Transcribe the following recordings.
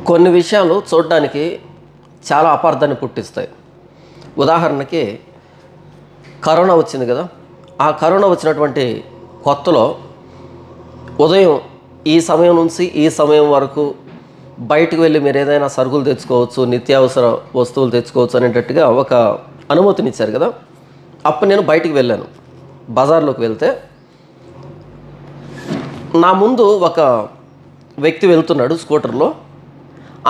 కొన్ని విషయాలు చూడడానికి చాలా అపార్థాన్ని పుట్టిస్తాయి. ఉదాహరణకి కరోనా వచ్చింది కదా. ఆ కరోనా వచ్చినటువంటి కొత్తలో ఉదయం ఈ సమయం నుంచి ఈ సమయం వరకు బయటకు వెళ్ళి మీరు ఏదైనా సరుకులు తెచ్చుకోవచ్చు, నిత్యావసర వస్తువులు తెచ్చుకోవచ్చు అనేటట్టుగా ఒక అనుమతినిచ్చారు కదా. అప్పుడు నేను బయటికి వెళ్ళాను. బజార్లోకి వెళ్తే నా ముందు ఒక వ్యక్తి వెళ్తున్నాడు స్కూటర్లో.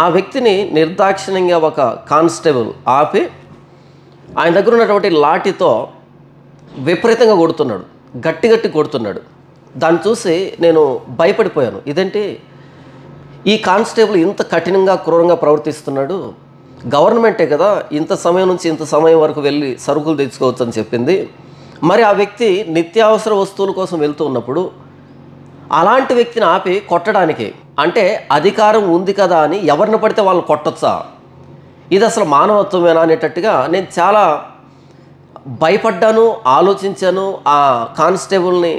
ఆ వ్యక్తిని నిర్దాక్షిణ్యంగా ఒక కానిస్టేబుల్ ఆపి ఆయన దగ్గర ఉన్నటువంటి లాఠీతో విపరీతంగా కొడుతున్నాడు, గట్టి కొడుతున్నాడు. దాన్ని చూసి నేను భయపడిపోయాను. ఇదేంటి ఈ కానిస్టేబుల్ ఇంత కఠినంగా క్రూరంగా ప్రవర్తిస్తున్నాడు? గవర్నమెంటే కదా ఇంత సమయం నుంచి ఇంత సమయం వరకు వెళ్ళి సరుకులు తెచ్చుకోవచ్చు అని చెప్పింది. మరి ఆ వ్యక్తి నిత్యావసర వస్తువుల కోసం వెళ్తూ ఉన్నప్పుడు అలాంటి వ్యక్తిని ఆపి కొట్టడానికి, అంటే అధికారం ఉంది కదా అని ఎవరిని పడితే వాళ్ళని కొట్టొచ్చా? ఇది అసలు మానవత్వమేనా అనేటట్టుగా నేను చాలా భయపడ్డాను, ఆలోచించాను, ఆ కానిస్టేబుల్ని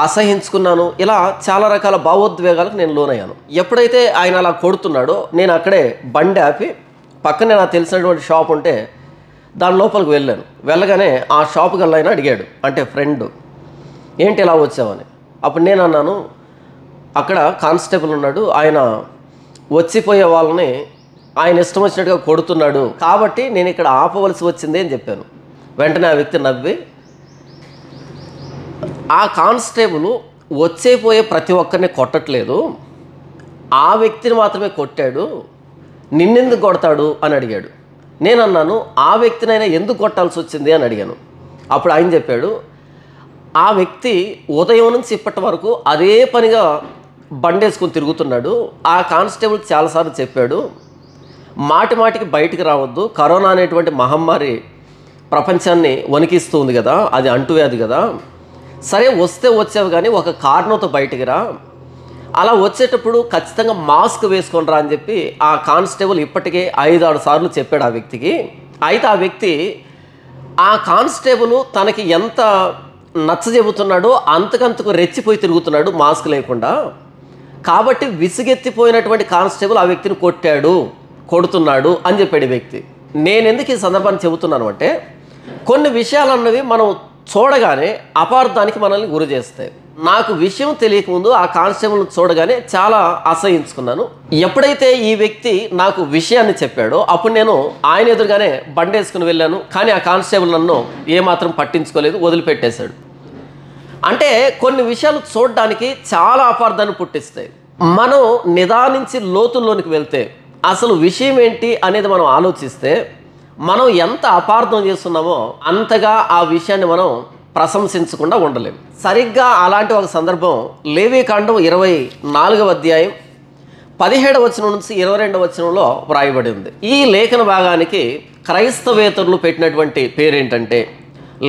అసహించుకున్నాను. ఇలా చాలా రకాల భావోద్వేగాలకు నేను లోనయ్యాను. ఎప్పుడైతే ఆయన అలా కొడుతున్నాడో నేను అక్కడే బండి ఆపి పక్కనే నాకు తెలిసినటువంటి షాప్ ఉంటే దాని లోపలికి వెళ్ళాను. వెళ్ళగానే ఆ షాప్ గల్లా అడిగాడు, అంటే ఫ్రెండ్, ఏంటి ఇలా వచ్చావని. అప్పుడు నేను అన్నాను, అక్కడ కానిస్టేబుల్ ఉన్నాడు, ఆయన వచ్చిపోయే వాళ్ళని ఆయన ఇష్టం వచ్చినట్టుగా కొడుతున్నాడు కాబట్టి నేను ఇక్కడ ఆపవలసి వచ్చింది అని చెప్పాను. వెంటనే ఆ వ్యక్తి నవ్వి, ఆ కానిస్టేబుల్ వచ్చేపోయే ప్రతి ఒక్కరిని కొట్టట్లేదు, ఆ వ్యక్తిని మాత్రమే కొట్టాడు, నిన్నెందుకు కొడతాడు అని అడిగాడు. నేను అన్నాను, ఆ వ్యక్తినైనా ఎందుకు కొట్టాల్సి వచ్చింది అని అడిగాను. అప్పుడు ఆయన చెప్పాడు, ఆ వ్యక్తి ఉదయం నుంచి ఇప్పటి వరకు అదే పనిగా బండేసుకొని తిరుగుతున్నాడు. ఆ కానిస్టేబుల్ చాలాసార్లు చెప్పాడు, మాటికి బయటికి రావద్దు, కరోనా అనేటువంటి మహమ్మారి ప్రపంచాన్ని వణికిస్తూ ఉంది కదా, అది అంటువ్యాధి కదా, సరే వస్తే వచ్చావు కానీ ఒక కారణంతో బయటికి రా, అలా వచ్చేటప్పుడు ఖచ్చితంగా మాస్క్ వేసుకొని రా అని చెప్పి ఆ కానిస్టేబుల్ ఇప్పటికే 5-6 సార్లు చెప్పాడు ఆ వ్యక్తికి. అయితే ఆ వ్యక్తి ఆ కానిస్టేబుల్ తనకి ఎంత నచ్చజెబుతున్నాడో అంతకంతకు రెచ్చిపోయి తిరుగుతున్నాడు మాస్క్ లేకుండా. కాబట్టి విసుగెత్తిపోయినటువంటి కానిస్టేబుల్ ఆ వ్యక్తిని కొడుతున్నాడు అని చెప్పాడు ఈ వ్యక్తి. నేను ఎందుకు ఈ సందర్భాన్ని చెబుతున్నాను అంటే, కొన్ని విషయాలు అన్నవి మనం చూడగానే అపార్థానికి మనల్ని గురి చేస్తాయి. నాకు విషయం తెలియకముందు ఆ కానిస్టేబుల్ని చూడగానే చాలా అసహించుకున్నాను. ఎప్పుడైతే ఈ వ్యక్తి నాకు విషయాన్ని చెప్పాడో అప్పుడు నేను ఆయన ఎదురుగానే బండేసుకుని వెళ్ళాను. కానీ ఆ కానిస్టేబుల్ నన్ను ఏమాత్రం పట్టించుకోలేదు, వదిలిపెట్టేశాడు. అంటే కొన్ని విషయాలు చూడడానికి చాలా అపార్థాన్ని పుట్టిస్తాయి. మనం నిదానించి లోతుల్లోనికి వెళ్తే అసలు విషయం ఏంటి అనేది మనం ఆలోచిస్తే మనం ఎంత అపార్థం చేస్తున్నామో అంతగా ఆ విషయాన్ని మనం ప్రశంసించకుండా ఉండలేం. సరిగ్గా అలాంటి ఒక సందర్భం లేవీకాండం 24వ అధ్యాయం 17వ వచనం నుంచి 22వ వచనంలో వ్రాయబడి ఉంది. ఈ లేఖన భాగానికి క్రైస్తవేతరులు పెట్టినటువంటి పేరేంటంటే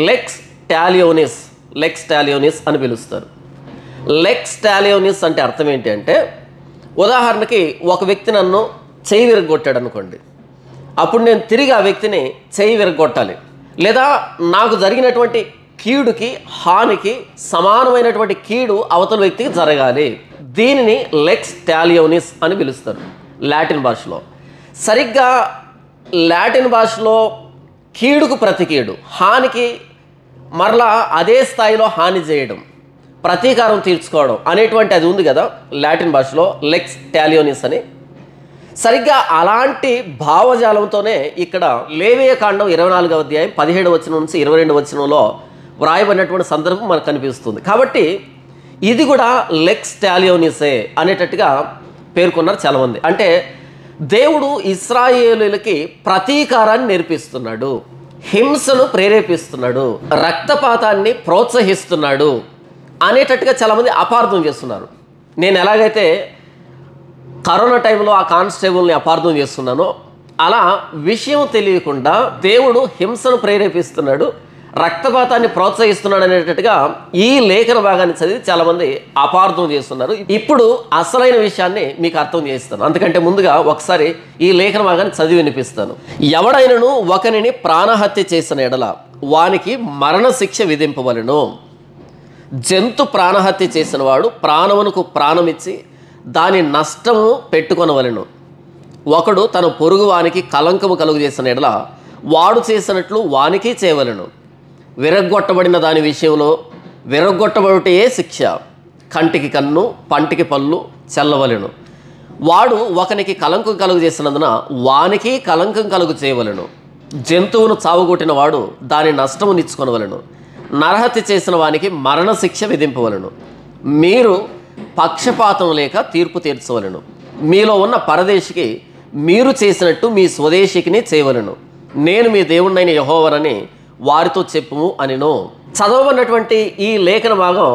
లెక్స్ టాలియోనిస్ అని పిలుస్తారు. లెక్స్ టాలియోనిస్ అంటే అర్థం ఏంటి అంటే, ఉదాహరణకి ఒక వ్యక్తి నన్ను చెయ్యి విరగొట్టాడు అనుకోండి, అప్పుడు నేను తిరిగి ఆ వ్యక్తిని చెయ్యి విరగొట్టాలి, లేదా నాకు జరిగినటువంటి కీడుకి హానికి సమానమైనటువంటి కీడు అవతల వ్యక్తికి జరగాలి. దీనిని లెక్స్ టాలియోనిస్ అని పిలుస్తారు లాటిన్ భాషలో. సరిగ్గా లాటిన్ భాషలో కీడుకు ప్రతి కీడు, హానికి మరలా అదే స్థాయిలో హాని చేయడం, ప్రతీకారం తీర్చుకోవడం అనేటువంటి అది ఉంది కదా లాటిన్ భాషలో లెక్స్ టాలియోనిస్ అని. సరిగ్గా అలాంటి భావజాలంతోనే ఇక్కడ లేవీకాండం 24వ అధ్యాయం 17వ వచనం నుంచి 22వ వచనంలో వ్రాయబడినటువంటి సందర్భం మనకు కనిపిస్తుంది. కాబట్టి ఇది కూడా లెక్స్ టాలియోనిసే అనేటట్టుగా పేర్కొన్నారు చాలామంది. అంటే దేవుడు ఇశ్రాయేలులకి ప్రతీకారాన్ని నేర్పిస్తున్నాడు, హింసను ప్రేరేపిస్తున్నాడు, రక్తపాతాన్ని ప్రోత్సహిస్తున్నాడు అనేటట్టుగా చాలామంది అపార్థం చేస్తున్నారు. నేను ఎలాగైతే కరోనా టైంలో ఆ కానిస్టేబుల్ని అపార్థం చేస్తున్నానో అలా విషయం తెలియకుండా దేవుడు హింసను ప్రేరేపిస్తున్నాడు, రక్తపాతాన్ని ప్రోత్సహిస్తున్నాడు అనేటట్టుగా ఈ లేఖన భాగాన్ని చదివి చాలామంది అపార్థం చేస్తున్నారు. ఇప్పుడు అసలైన విషయాన్ని మీకు అర్థం చేస్తాను. అందుకంటే ముందుగా ఒకసారి ఈ లేఖన భాగాన్ని చదివి వినిపిస్తాను. ఎవడైనను ఒకనిని ప్రాణహత్య చేసిన ఎడల వానికి మరణశిక్ష విధింపవలెను. జంతు ప్రాణహత్య చేసిన వాడు ప్రాణమునకు ప్రాణమిచ్చి దాని నష్టము పెట్టుకొనవలెను. ఒకడు తన పొరుగు వానికి కలంకము కలుగు చేసిన ఎడల వాడు చేసినట్లు వానికి చేయవలెను. విరగ్గొట్టబడిన దాని విషయంలో విరగ్గొట్టబడుటే శిక్ష. కంటికి కన్ను పంటికి పళ్ళు చెల్లవలెను. వాడు ఒకనికి కలంకం కలుగు చేసినందున వానికి కలంకం కలుగు చేయవలెను. జంతువును చావుగొట్టిన వాడు దాని నష్టము నిచ్చుకొనవలెను. నరహత్య చేసిన వానికి మరణశిక్ష విధింపవలెను. మీరు పక్షపాతం లేక తీర్పు తీర్చవలెను. మీలో ఉన్న పరదేశికి మీరు చేసినట్టు మీ స్వదేశికిని చేయవలెను. నేను మీ దేవుణ్ణైన యెహోవానని వారితో చెప్పుము అనిను. చదవబడినటువంటి ఈ లేఖన భాగం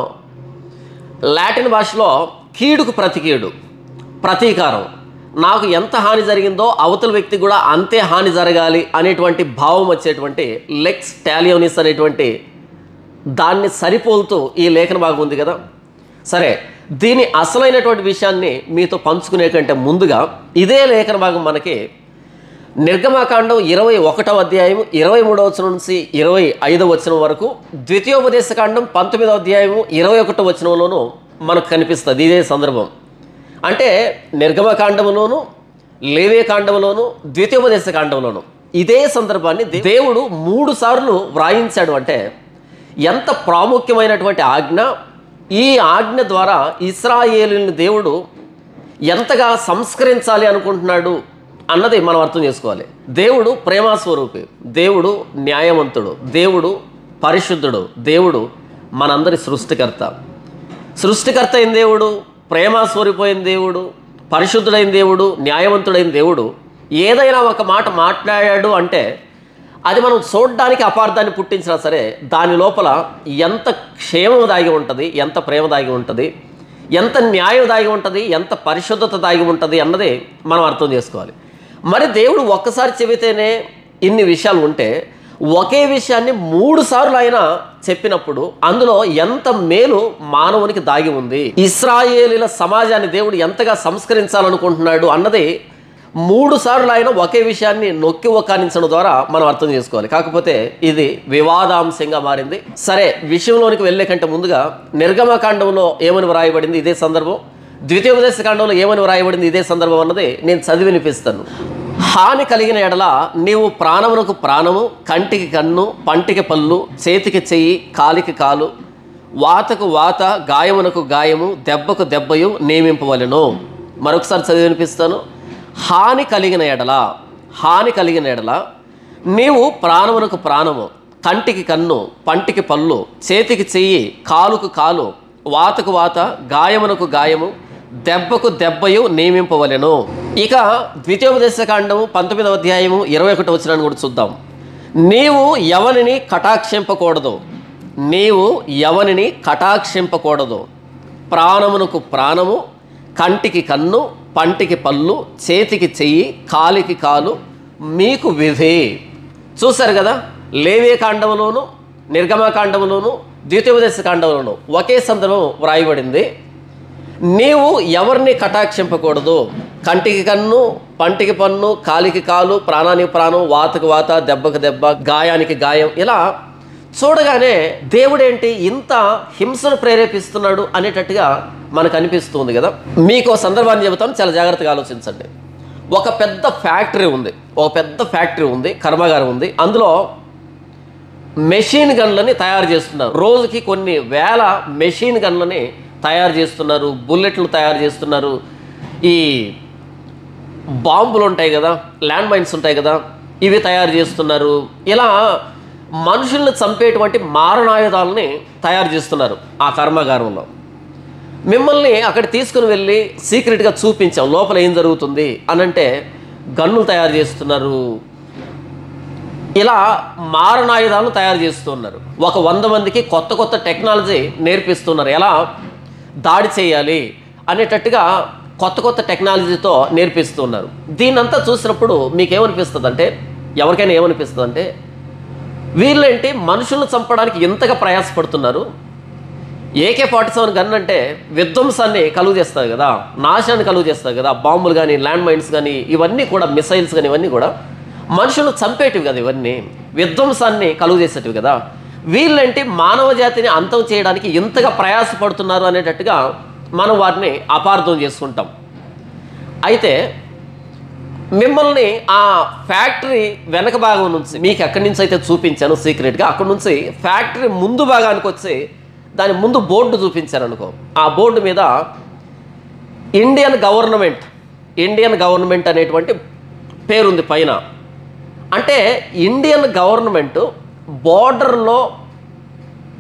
లాటిన్ భాషలో కీడుకు ప్రతికీడు, ప్రతీకారం. నాకు ఎంత హాని జరిగిందో అవతల వ్యక్తి కూడా అంతే హాని జరగాలి అనేటువంటి భావం వచ్చేటువంటి లెక్స్ టాలియోనిస్ అనేటువంటి దాన్ని సరిపోలుతూ ఈ లేఖన భాగం ఉంది కదా. సరే, దీని అసలైనటువంటి విషయాన్ని మీతో పంచుకునే కంటే ముందుగా ఇదే లేఖన భాగం మనకి నిర్గమకాండం 21వ అధ్యాయం 23వ వచనం నుంచి 25వ వచనం వరకు, ద్వితీయోపదేశకాండం 19వ అధ్యాయం 21వ వచనంలోనూ మనకు కనిపిస్తుంది ఇదే సందర్భం. అంటే నిర్గమకాండంలోను, లేవియకాండంలోను, ద్వితీయోపదేశకాండంలోను ఇదే సందర్భాన్ని దేవుడు 3 సార్లు వ్రాయించాడు. అంటే ఎంత ప్రాముఖ్యమైనటువంటి ఆజ్ఞ. ఈ ఆజ్ఞ ద్వారా ఇశ్రాయేలుని దేవుడు ఎంతగా సంస్కరించాలి అనుకుంటున్నాడు అన్నది మనం అర్థం చేసుకోవాలి. దేవుడు ప్రేమస్వరూపి, దేవుడు న్యాయవంతుడు, దేవుడు పరిశుద్ధుడు, దేవుడు మనందరి సృష్టికర్త. సృష్టికర్త అయిన దేవుడు, ప్రేమస్వరూపమైన దేవుడు, పరిశుద్ధుడైన దేవుడు, న్యాయవంతుడైన దేవుడు ఏదైనా ఒక మాట మాట్లాడాడు అంటే అది మనం చూడడానికి అపార్థాన్ని పుట్టించినా సరే దాని లోపల ఎంత క్షేమం దాగి ఉంటుంది, ఎంత ప్రేమ దాగి ఉంటుంది, ఎంత న్యాయం దాగి ఉంటుంది, ఎంత పరిశుద్ధత దాగి ఉంటుంది అన్నది మనం అర్థం చేసుకోవాలి. మరి దేవుడు ఒక్కసారి చెబితేనే ఇన్ని విషయాలు ఉంటే ఒకే విషయాన్ని 3 సార్లు ఆయన చెప్పినప్పుడు అందులో ఎంత మేలు మానవునికి దాగి ఉంది, ఇశ్రాయేలీల సమాజాన్ని దేవుడు ఎంతగా సంస్కరించాలనుకుంటున్నాడు అన్నది 3 సార్లు ఆయన ఒకే విషయాన్ని నొక్కి ఒక్కానించడం ద్వారా మనం అర్థం చేసుకోవాలి. కాకపోతే ఇది వివాదాంశంగా మారింది. సరే, విషయంలోనికి వెళ్ళే కంటే ముందుగా నిర్గమకాండంలో ఏమని వ్రాయబడింది ఇదే సందర్భం, ద్వితీయోపదేశకాండంలో ఏమని వ్రాయబడింది ఇదే సందర్భం అన్నది నేను చదివి వినిపిస్తాను. హాని కలిగిన ఎడల నీవు ప్రాణమునకు ప్రాణము, కంటికి కన్ను, పంటికి పళ్ళు, చేతికి చెయ్యి, కాలికి కాలు, వాతకు వాత, గాయమునకు గాయము, దెబ్బకు దెబ్బయు నియమింపవలెను. మరొకసారి చదివి వినిపిస్తాను. హాని కలిగిన ఎడల నీవు ప్రాణమునకు ప్రాణము, కంటికి కన్ను, పంటికి పళ్ళు, చేతికి చెయ్యి, కాలుకు కాలు, వాతకు వాత, గాయమునకు గాయము, దెబ్బకు దెబ్బయు నియమింపవలెను. ఇక ద్వితీయోపదేశకాండము 19వ అధ్యాయము 21వ వచనాన్ని కూడా చూద్దాం. నీవు ఎవనిని కటాక్షింపకూడదు, ప్రాణమునకు ప్రాణము, కంటికి కన్ను, పంటికి పళ్ళు, చేతికి చెయ్యి, కాలికి కాలు మీకు విధి. చూశారు కదా, లేవియకాండంలోను, నిర్గమకాండంలోను, ద్వితీయోపదేశకాండంలోను ఒకే సందర్భం వ్రాయబడింది. నీవు ఎవరిని కటాక్షింపకూడదు, కంటికి కన్ను, పంటికి పన్ను, కాలికి కాలు, ప్రాణానికి ప్రాణం, వాతకు వాత, దెబ్బకు దెబ్బ, గాయానికి గాయం. ఇలా చూడగానే దేవుడేంటి ఇంత హింసను ప్రేరేపిస్తున్నాడు అనేటట్టుగా మనకు అనిపిస్తుంది కదా. మీకు ఒక సందర్భాన్ని చెబుతాను, చాలా జాగ్రత్తగా ఆలోచించండి. ఒక పెద్ద ఫ్యాక్టరీ ఉంది, కర్మాగారం ఉంది. అందులో మెషిన్ గన్లని తయారు చేస్తున్నారు. రోజుకి కొన్ని వేల మెషిన్ గన్లని తయారు చేస్తున్నారు, బుల్లెట్లు తయారు చేస్తున్నారు, ఈ బాంబులు ఉంటాయి కదా, ల్యాండ్ మైన్స్ ఉంటాయి కదా, ఇవి తయారు చేస్తున్నారు. ఇలా మనుషుల్ని చంపేటువంటి మారణాయుధాలని తయారు చేస్తున్నారు ఆ కర్మాగారంలో. మిమ్మల్ని అక్కడ తీసుకుని వెళ్ళి సీక్రెట్గా చూపించాం లోపల ఏం జరుగుతుంది అనంటే గన్నులు తయారు చేస్తున్నారు, ఇలా మారణాయుధాలను తయారు చేస్తున్నారు. ఒక 100 మందికి కొత్త టెక్నాలజీ నేర్పిస్తున్నారు, ఎలా దాడి చేయాలి అనేటట్టుగా కొత్త టెక్నాలజీతో నేర్పిస్తున్నారు. దీన్నంతా చూసినప్పుడు మీకేమనిపిస్తుంది అంటే, ఎవరికైనా ఏమనిపిస్తుంది అంటే, వీళ్ళేంటి మనుషులను చంపడానికి ఎంతగా ప్రయాసపడుతున్నారు. AK-47 గన్ అంటే విధ్వంసాన్ని కలుగు చేస్తుంది కదా, నాశాన్ని కలుగు చేస్తుంది కదా. బాంబులు కానీ, ల్యాండ్ మైన్స్ కానీ, ఇవన్నీ కూడా మిసైల్స్ కానీ, ఇవన్నీ కూడా మనుషులను చంపేటివి కదా, ఇవన్నీ విధ్వంసాన్ని కలుగు చేసేటివి కదా. వీళ్ళంటే మానవ జాతిని అంతం చేయడానికి ఎంతగా ప్రయాసపడుతున్నారు అనేటట్టుగా మనం వాటిని అపార్థం చేసుకుంటాం. అయితే మిమ్మల్ని ఆ ఫ్యాక్టరీ వెనక భాగం నుంచి మీకు ఎక్కడి నుంచి అయితే చూపించాను సీక్రెట్గా, అక్కడి నుంచి ఫ్యాక్టరీ ముందు భాగానికి వచ్చి దాని ముందు బోర్డు చూపించారు అనుకో. ఆ బోర్డు మీద ఇండియన్ గవర్నమెంట్ అనేటువంటి పేరుంది పైన. అంటే ఇండియన్ గవర్నమెంట్ బోర్డర్లో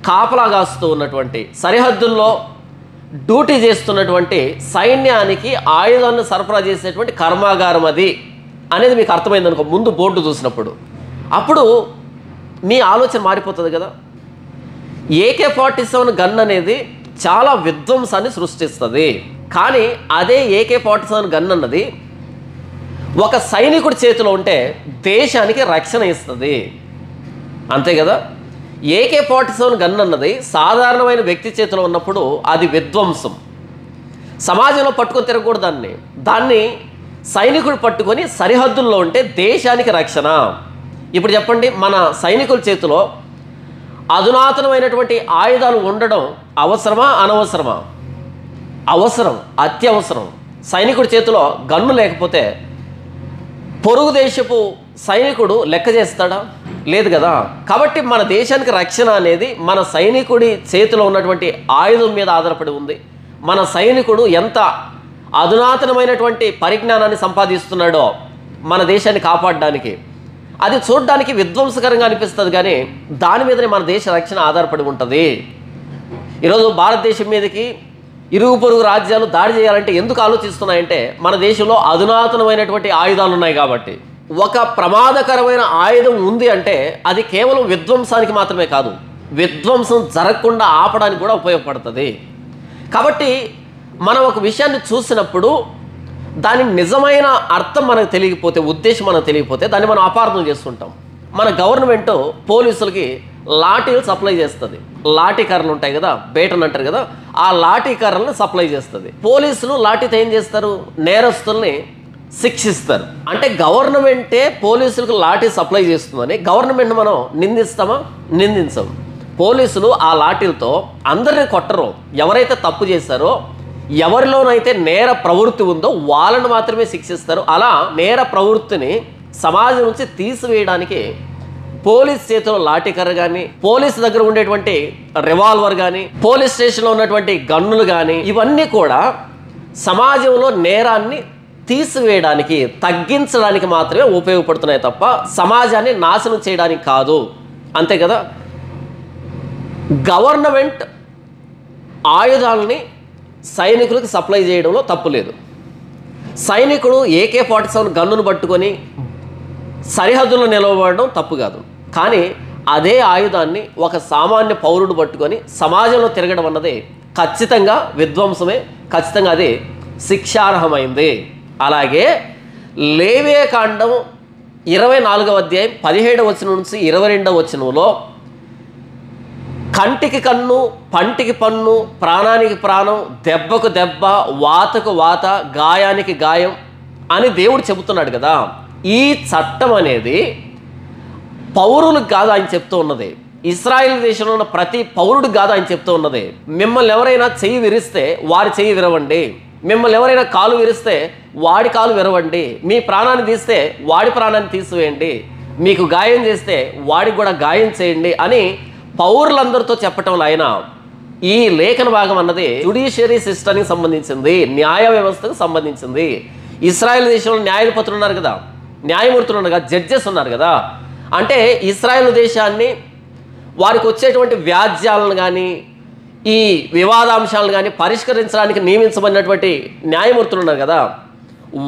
కాపలా కాస్తూ ఉన్నటువంటి, సరిహద్దుల్లో డ్యూటీ చేస్తున్నటువంటి సైన్యానికి ఆయుధాన్ని సరఫరా చేసేటువంటి కర్మాగారం అది అనేది మీకు అర్థమైంది అనుకో ముందు బోర్డు చూసినప్పుడు. అప్పుడు మీ ఆలోచన మారిపోతుంది కదా. AK-47 గన్ అనేది చాలా విధ్వంసాన్ని సృష్టిస్తుంది. కానీ అదే AK-47 గన్ అన్నది ఒక సైనికుడి చేతిలో ఉంటే దేశానికి రక్షణ ఇస్తుంది. అంతే కదా. AK-47 గన్ అన్నది సాధారణమైన వ్యక్తి చేతిలో ఉన్నప్పుడు అది విధ్వంసం. సమాజంలో పట్టుకొని తిరగకూడదు దాన్ని సైనికుడు పట్టుకొని సరిహద్దుల్లో ఉంటే దేశానికి రక్షణ. ఇప్పుడు చెప్పండి, మన సైనికుల చేతిలో అధునాతనమైనటువంటి ఆయుధాలు ఉండడం అవసరమా అనవసరమా? అవసరం, అత్యవసరం. సైనికుడి చేతిలో గన్ను లేకపోతే పొరుగు దేశపు సైనికుడు లెక్క చేస్తాడా? లేదు కదా. కాబట్టి మన దేశానికి రక్షణ అనేది మన సైనికుడి చేతిలో ఉన్నటువంటి ఆయుధం మీద ఆధారపడి ఉంది. మన సైనికుడు ఎంత అధునాతనమైనటువంటి పరిజ్ఞానాన్ని సంపాదిస్తున్నాడో మన దేశాన్ని కాపాడడానికి. అది చూడడానికి విధ్వంసకరంగా అనిపిస్తుంది, కానీ దాని మీదనే మన దేశ రక్షణ ఆధారపడి ఉంటుంది. ఈరోజు భారతదేశం మీదకి ఇరుగు పొరుగు రాజ్యాలు దాడి చేయాలంటే ఎందుకు ఆలోచిస్తున్నాయంటే మన దేశంలో అధునాతనమైనటువంటి ఆయుధాలు ఉన్నాయి కాబట్టి. ఒక ప్రమాదకరమైన ఆయుధం ఉంది అంటే అది కేవలం విధ్వంసానికి మాత్రమే కాదు, విధ్వంసం జరగకుండా ఆపడానికి కూడా ఉపయోగపడుతుంది. కాబట్టి మనం ఒక విషయాన్ని చూసినప్పుడు దాని నిజమైన అర్థం మనకు తెలియకపోతే, ఉద్దేశం మనకు తెలియకపోతే దాన్ని మనం అపార్థం చేసుకుంటాం. మన గవర్నమెంట్ పోలీసులకి లాఠీలు సప్లై చేస్తుంది. లాఠీ కర్రలు ఉంటాయి కదా, బేటన్ అంటారు కదా, ఆ లాఠీ కర్రలను సప్లై చేస్తుంది. పోలీసులు లాఠీతో ఏం చేస్తారు? నేరస్తుల్ని శిక్షిస్తారు. అంటే గవర్నమెంటే పోలీసులకు లాఠీ సప్లై చేస్తుందని గవర్నమెంట్ మనం నిందిస్తామా? నిందించం. పోలీసులు ఆ లాఠీలతో అందరినీ కొట్టరు. ఎవరైతే తప్పు చేశారో, ఎవరిలోనైతే నేర ప్రవృత్తి ఉందో వాళ్ళని మాత్రమే శిక్షిస్తారు. అలా నేర ప్రవృత్తిని సమాజం నుంచి తీసివేయడానికి పోలీస్ చేతిలో లాఠీకర్ర కానీ, పోలీసు దగ్గర ఉండేటువంటి రివాల్వర్ కానీ, పోలీస్ స్టేషన్లో ఉన్నటువంటి గన్నులు కానీ, ఇవన్నీ కూడా సమాజంలో నేరాన్ని తీసివేయడానికి, తగ్గించడానికి మాత్రమే ఉపయోగపడుతున్నాయి తప్ప సమాజాన్ని నాశనం చేయడానికి కాదు. అంతే కదా. గవర్నమెంట్ ఆయుధాలని సైనికులకు సప్లై చేయడంలో తప్పు లేదు. సైనికుడు AK-47 గన్నును పట్టుకొని సరిహద్దులో నిలవబడడం తప్పు కాదు. కానీ అదే ఆయుధాన్ని ఒక సామాన్య పౌరుడు పట్టుకొని సమాజంలో తిరగడం అన్నది ఖచ్చితంగా విధ్వంసమే, ఖచ్చితంగా అది శిక్షార్హమైంది. అలాగే లేవియకాండం 24వ అధ్యాయం 17వ వచనం నుంచి 22వ వచనంలో కంటికి కన్ను, పంటికి పన్ను, ప్రాణానికి ప్రాణం, దెబ్బకు దెబ్బ, వాతకు వాత, గాయానికి గాయం అని దేవుడు చెబుతున్నాడు కదా. ఈ చట్టం అనేది పౌరులకు కాదు ఆయన చెప్తూ ఉన్నది, ఇశ్రాయేల్ దేశంలో ఉన్న ప్రతి పౌరుడికి కాదు ఆయన చెప్తూ ఉన్నది. మిమ్మల్ని ఎవరైనా చెయ్యి విరిస్తే వారి చెయ్యి విరవండి, మిమ్మల్ని ఎవరైనా కాలు విరిస్తే వాడి కాలు విరవండి, మీ ప్రాణాన్ని తీస్తే వాడి ప్రాణాన్ని తీసివేయండి, మీకు గాయం చేస్తే వాడికి కూడా గాయం చేయండి అని పౌరులందరితో చెప్పటంలో ఆయన ఈ లేఖన భాగం అన్నది జ్యుడిషియరీ సిస్టానికి సంబంధించింది, న్యాయ వ్యవస్థకు సంబంధించింది. ఇశ్రాయేల్ దేశంలో న్యాయపతులు ఉన్నారు కదా, న్యాయమూర్తులు ఉన్నారు కదా, జడ్జెస్ ఉన్నారు కదా. అంటే ఇశ్రాయేల్ దేశాన్ని వారికి వచ్చేటువంటి వ్యాజ్యాలను కానీ ఈ వివాదాంశాలను కానీ పరిష్కరించడానికి నియమించబడినటువంటి న్యాయమూర్తులు ఉన్నారు కదా,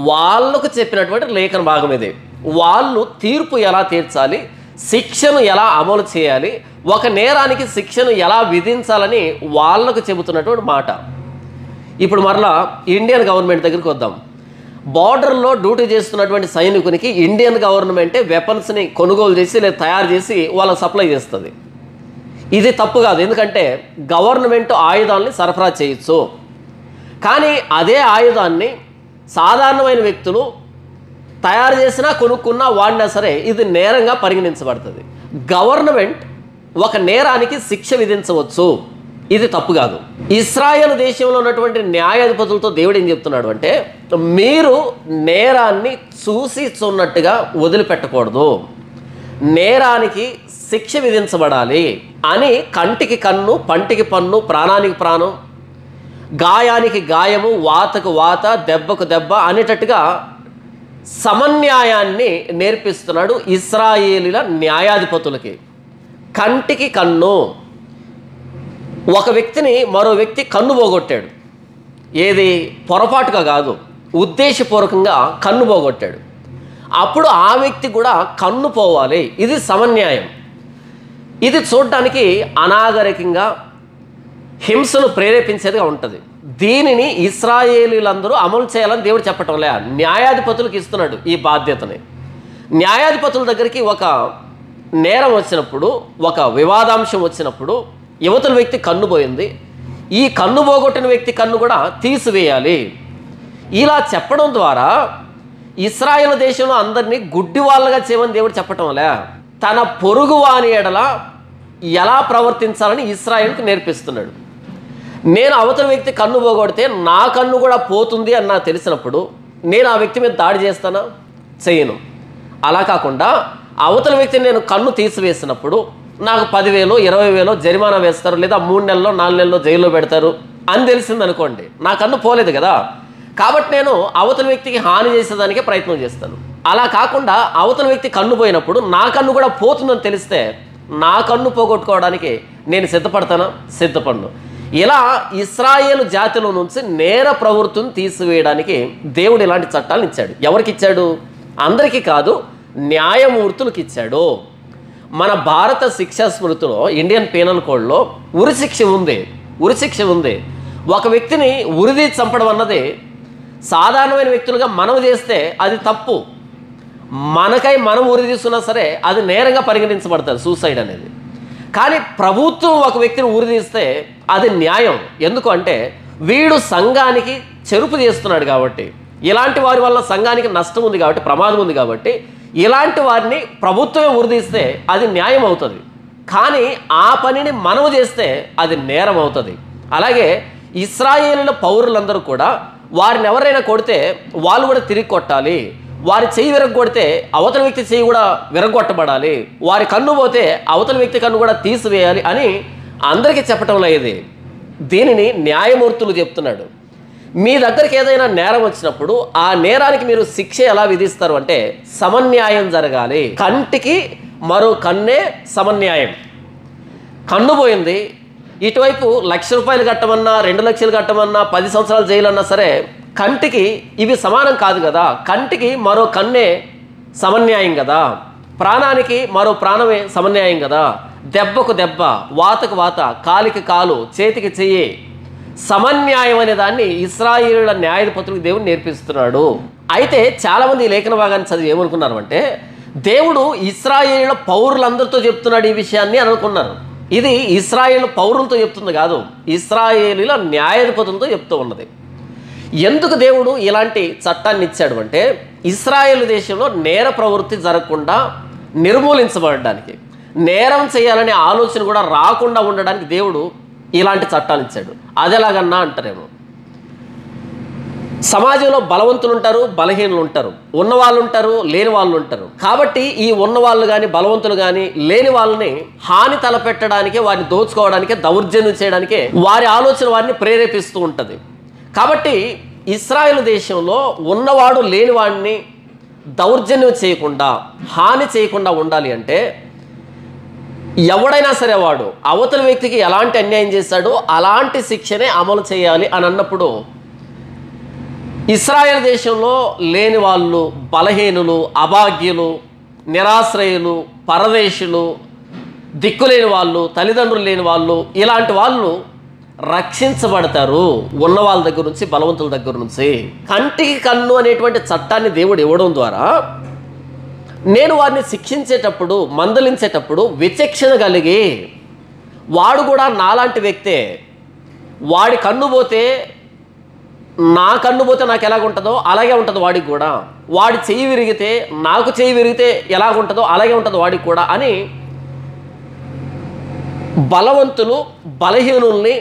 వాళ్ళకు చెప్పినటువంటి లేఖన భాగం ఇది. వాళ్ళు తీర్పు ఎలా తీర్చాలి, శిక్షను ఎలా అమలు చేయాలి, ఒక నేరానికి శిక్షను ఎలా విధించాలని వాళ్ళకు చెబుతున్నటువంటి మాట. ఇప్పుడు మరలా ఇండియన్ గవర్నమెంట్ దగ్గరికి వద్దాం. బార్డర్లో డ్యూటీ చేస్తున్నటువంటి సైనికునికి ఇండియన్ గవర్నమెంటే వెపన్స్ని కొనుగోలు చేసి లేదా తయారు చేసి వాళ్ళకు సప్లై చేస్తుంది. ఇది తప్పు కాదు, ఎందుకంటే గవర్నమెంట్ ఆయుధాలని సరఫరా చేయొచ్చు. కానీ అదే ఆయుధాన్ని సాధారణమైన వ్యక్తులు తయారు చేసినా కొనుక్కున్నా వాడినా సరే ఇది నేరంగా పరిగణించబడుతుంది. గవర్నమెంట్ ఒక నేరానికి శిక్ష విధించవచ్చు, ఇది తప్పు కాదు. ఇశ్రాయేలు దేశంలో ఉన్నటువంటి న్యాయాధిపతులతో దేవుడు ఏం చెప్తున్నాడు అంటే, మీరు నేరాన్ని చూసి చూన్నట్టుగా వదిలిపెట్టకూడదు, నేరానికి శిక్ష విధించబడాలి అని కంటికి కన్ను, పంటికి పన్ను, ప్రాణానికి ప్రాణం, గాయానికి గాయము, వాతకు వాత, దెబ్బకు దెబ్బ అనేటట్టుగా సమన్యాయాన్ని నేర్పిస్తున్నాడు ఇశ్రాయేలీల న్యాయాధిపతులకి. కంటికి కన్ను, ఒక వ్యక్తిని మరో వ్యక్తి కన్ను పోగొట్టాడు, ఏది పొరపాటుగా కాదు, ఉద్దేశపూర్వకంగా కన్ను పోగొట్టాడు, అప్పుడు ఆ వ్యక్తి కూడా కన్ను పోవాలి. ఇది సమన్యాయం. ఇది చూడడానికి అనాగరికంగా హింసను ప్రేరేపించేదిగా ఉంటుంది. దీనిని ఇశ్రాయేలీలందరూ అమలు చేయాలని దేవుడు చెప్పటంలే, న్యాయాధిపతులకు ఇస్తున్నాడు ఈ బాధ్యతని. న్యాయాధిపతుల దగ్గరికి ఒక నేరం వచ్చినప్పుడు, ఒక వివాదాంశం వచ్చినప్పుడు, యువతుల వ్యక్తి కన్ను పోయింది, ఈ కన్ను పోగొట్టిన వ్యక్తి కన్ను కూడా తీసివేయాలి. ఇలా చెప్పడం ద్వారా ఇశ్రాయేలు దేశంలో అందరినీ గుడ్డి వాళ్ళగా చేయమని దేవుడు చెప్పటంలే, తన పొరుగు వాని ఎడల ఎలా ప్రవర్తించాలని ఇశ్రాయేలుకు నేర్పిస్తున్నాడు. నేను అవతల వ్యక్తి కన్ను పోగొడితే నా కన్ను కూడా పోతుంది అని నాకు తెలిసినప్పుడు నేను ఆ వ్యక్తి మీద దాడి చేస్తానా? చేయను. అలా కాకుండా అవతల వ్యక్తిని నేను కన్ను తీసివేసినప్పుడు నాకు 10,000 20,000 జరిమానా వేస్తారు, లేదా 3 నెలల్లో 4 నెలల్లో జైల్లో పెడతారు అని తెలిసిందనుకోండి, నా కన్ను పోలేదు కదా, కాబట్టి నేను అవతల వ్యక్తికి హాని చేసేదానికే ప్రయత్నం చేస్తాను. అలా కాకుండా అవతల వ్యక్తి కన్ను పోయినప్పుడు నా కన్ను కూడా పోతుందని తెలిస్తే నా కన్ను పోగొట్టుకోవడానికి నేను సిద్ధపడతానా? సిద్ధపడను. ఇలా ఇశ్రాయేలు జాతిలో నుంచి నేర ప్రవృత్తిని తీసివేయడానికి దేవుడు ఇలాంటి చట్టాలను ఇచ్చాడు. ఎవరికి ఇచ్చాడు? అందరికీ కాదు, న్యాయమూర్తులకు ఇచ్చాడు. మన భారత శిక్షా స్మృతిలో, ఇండియన్ పీనల్ కోడ్లో ఉరిశిక్ష ఉంది. ఉరిశిక్ష ఉంది. ఒక వ్యక్తిని ఉరిది చంపడం అన్నది సాధారణమైన వ్యక్తులుగా మనం చేస్తే అది తప్పు, మనకై మనం ఉరి తీసుకున్నా సరే అది నేరంగా పరిగణించబడుతుంది సూసైడ్ అనేది. కానీ ప్రభుత్వం ఒక వ్యక్తిని ఉరి తీస్తే అది న్యాయం. ఎందుకు అంటే వీడు సంఘానికి చెరుపు చేస్తున్నాడు కాబట్టి, ఇలాంటి వారి వల్ల సంఘానికి నష్టం ఉంది కాబట్టి, ప్రమాదం ఉంది కాబట్టి ఇలాంటి వారిని ప్రభుత్వమే ఉరిదీస్తే అది న్యాయం అవుతుంది. కానీ ఆ పనిని మనం చేస్తే అది నేరం అవుతుంది. అలాగే ఇశ్రాయేలుల పౌరులందరూ కూడా వారిని ఎవరైనా కొడితే వాళ్ళు కూడా తిరిగి కొట్టాలి, వారి చెయ్యి విరగొడితే అవతల వ్యక్తి చెయ్యి కూడా విరగొట్టబడాలి, వారి కన్ను పోతే అవతల వ్యక్తి కన్ను కూడా తీసివేయాలి అని అందరికీ చెప్పటం లేదు. దీనిని న్యాయమూర్తులు చెప్తున్నాడు. మీ దగ్గరికి ఏదైనా నేరం వచ్చినప్పుడు ఆ నేరానికి మీరు శిక్ష ఎలా విధిస్తారు అంటే సమన్యాయం జరగాలి. కంటికి మరో కన్నే సమన్యాయం. కన్ను పోయింది, ఇటువైపు ₹1,00,000 కట్టమన్నా, 2 లక్షలు కట్టమన్నా, 10 సంవత్సరాలు జైలు అన్నా సరే కంటికి ఇవి సమానం కాదు కదా. కంటికి మరో కన్నే సమన్యాయం కదా, ప్రాణానికి మరో ప్రాణమే సమన్యాయం కదా. దెబ్బకు దెబ్బ, వాతకు వాత, కాలికి కాలు, చేతికి చెయ్యి, సమన్యాయం అనే దాన్ని ఇశ్రాయేలుల న్యాయాధిపతులకు దేవుడు నేర్పిస్తున్నాడు. అయితే చాలామంది ఈ లేఖన భాగాన్ని చదివి ఏమనుకున్నారు అంటే దేవుడు ఇశ్రాయేలుల పౌరులందరితో చెప్తున్నాడు ఈ విషయాన్ని అని అనుకున్నారు. ఇది ఇశ్రాయేలు పౌరులతో చెప్తుంది కాదు, ఇశ్రాయేలుల న్యాయాధిపతులతో చెప్తూ ఉన్నది. ఎందుకు దేవుడు ఇలాంటి చట్టాన్ని ఇచ్చాడు అంటే ఇశ్రాయేలు దేశంలో నేర ప్రవృత్తి జరగకుండా నిర్మూలించబడడానికి, నేరం చేయాలనే ఆలోచన కూడా రాకుండా ఉండడానికి దేవుడు ఇలాంటి చట్టాలు ఇచ్చాడు. అదెలాగన్నా అంటారేమో, సమాజంలో బలవంతులు ఉంటారు, బలహీనులు ఉంటారు, ఉన్నవాళ్ళు ఉంటారు, లేని వాళ్ళు ఉంటారు. కాబట్టి ఈ ఉన్నవాళ్ళు కానీ, బలవంతులు కానీ, లేని వాళ్ళని హాని తలపెట్టడానికే, వారిని దోచుకోవడానికే, దౌర్జన్యం చేయడానికే వారి ఆలోచన వారిని ప్రేరేపిస్తూ ఉంటుంది. కాబట్టి ఇశ్రాయేలు దేశంలో ఉన్నవాడు లేని వాడిని దౌర్జన్యం చేయకుండా, హాని చేయకుండా ఉండాలి అంటే ఎవడైనా సరే వాడు అవతల వ్యక్తికి ఎలాంటి అన్యాయం చేశాడో అలాంటి శిక్షనే అమలు చేయాలి అని అన్నప్పుడు ఇశ్రాయేలు దేశంలో లేని వాళ్ళు, బలహీనులు, అభాగ్యులు, నిరాశ్రయులు, పరదేశులు, దిక్కులేని వాళ్ళు, తల్లిదండ్రులు లేని వాళ్ళు, ఇలాంటి వాళ్ళు రక్షించబడతారు ఉన్న వాళ్ళ దగ్గర నుంచి, బలవంతుల దగ్గర నుంచి. కంటికి కన్ను అనేటువంటి చట్టాన్ని దేవుడు ఇవ్వడం ద్వారా నేను వారిని శిక్షించేటప్పుడు, మందలించేటప్పుడు విచక్షణ కలిగి, వాడు కూడా నాలాంటి వ్యక్తే, వాడి కన్ను పోతే నా కన్ను పోతే నాకు ఎలాగుంటుందో అలాగే ఉంటుంది వాడికి కూడా, వాడి చెయ్యి విరిగితే నాకు చెయ్యి విరిగితే ఎలాగుంటుందో అలాగే ఉంటుంది వాడికి కూడా అని బలవంతులు బలహీనుల్ని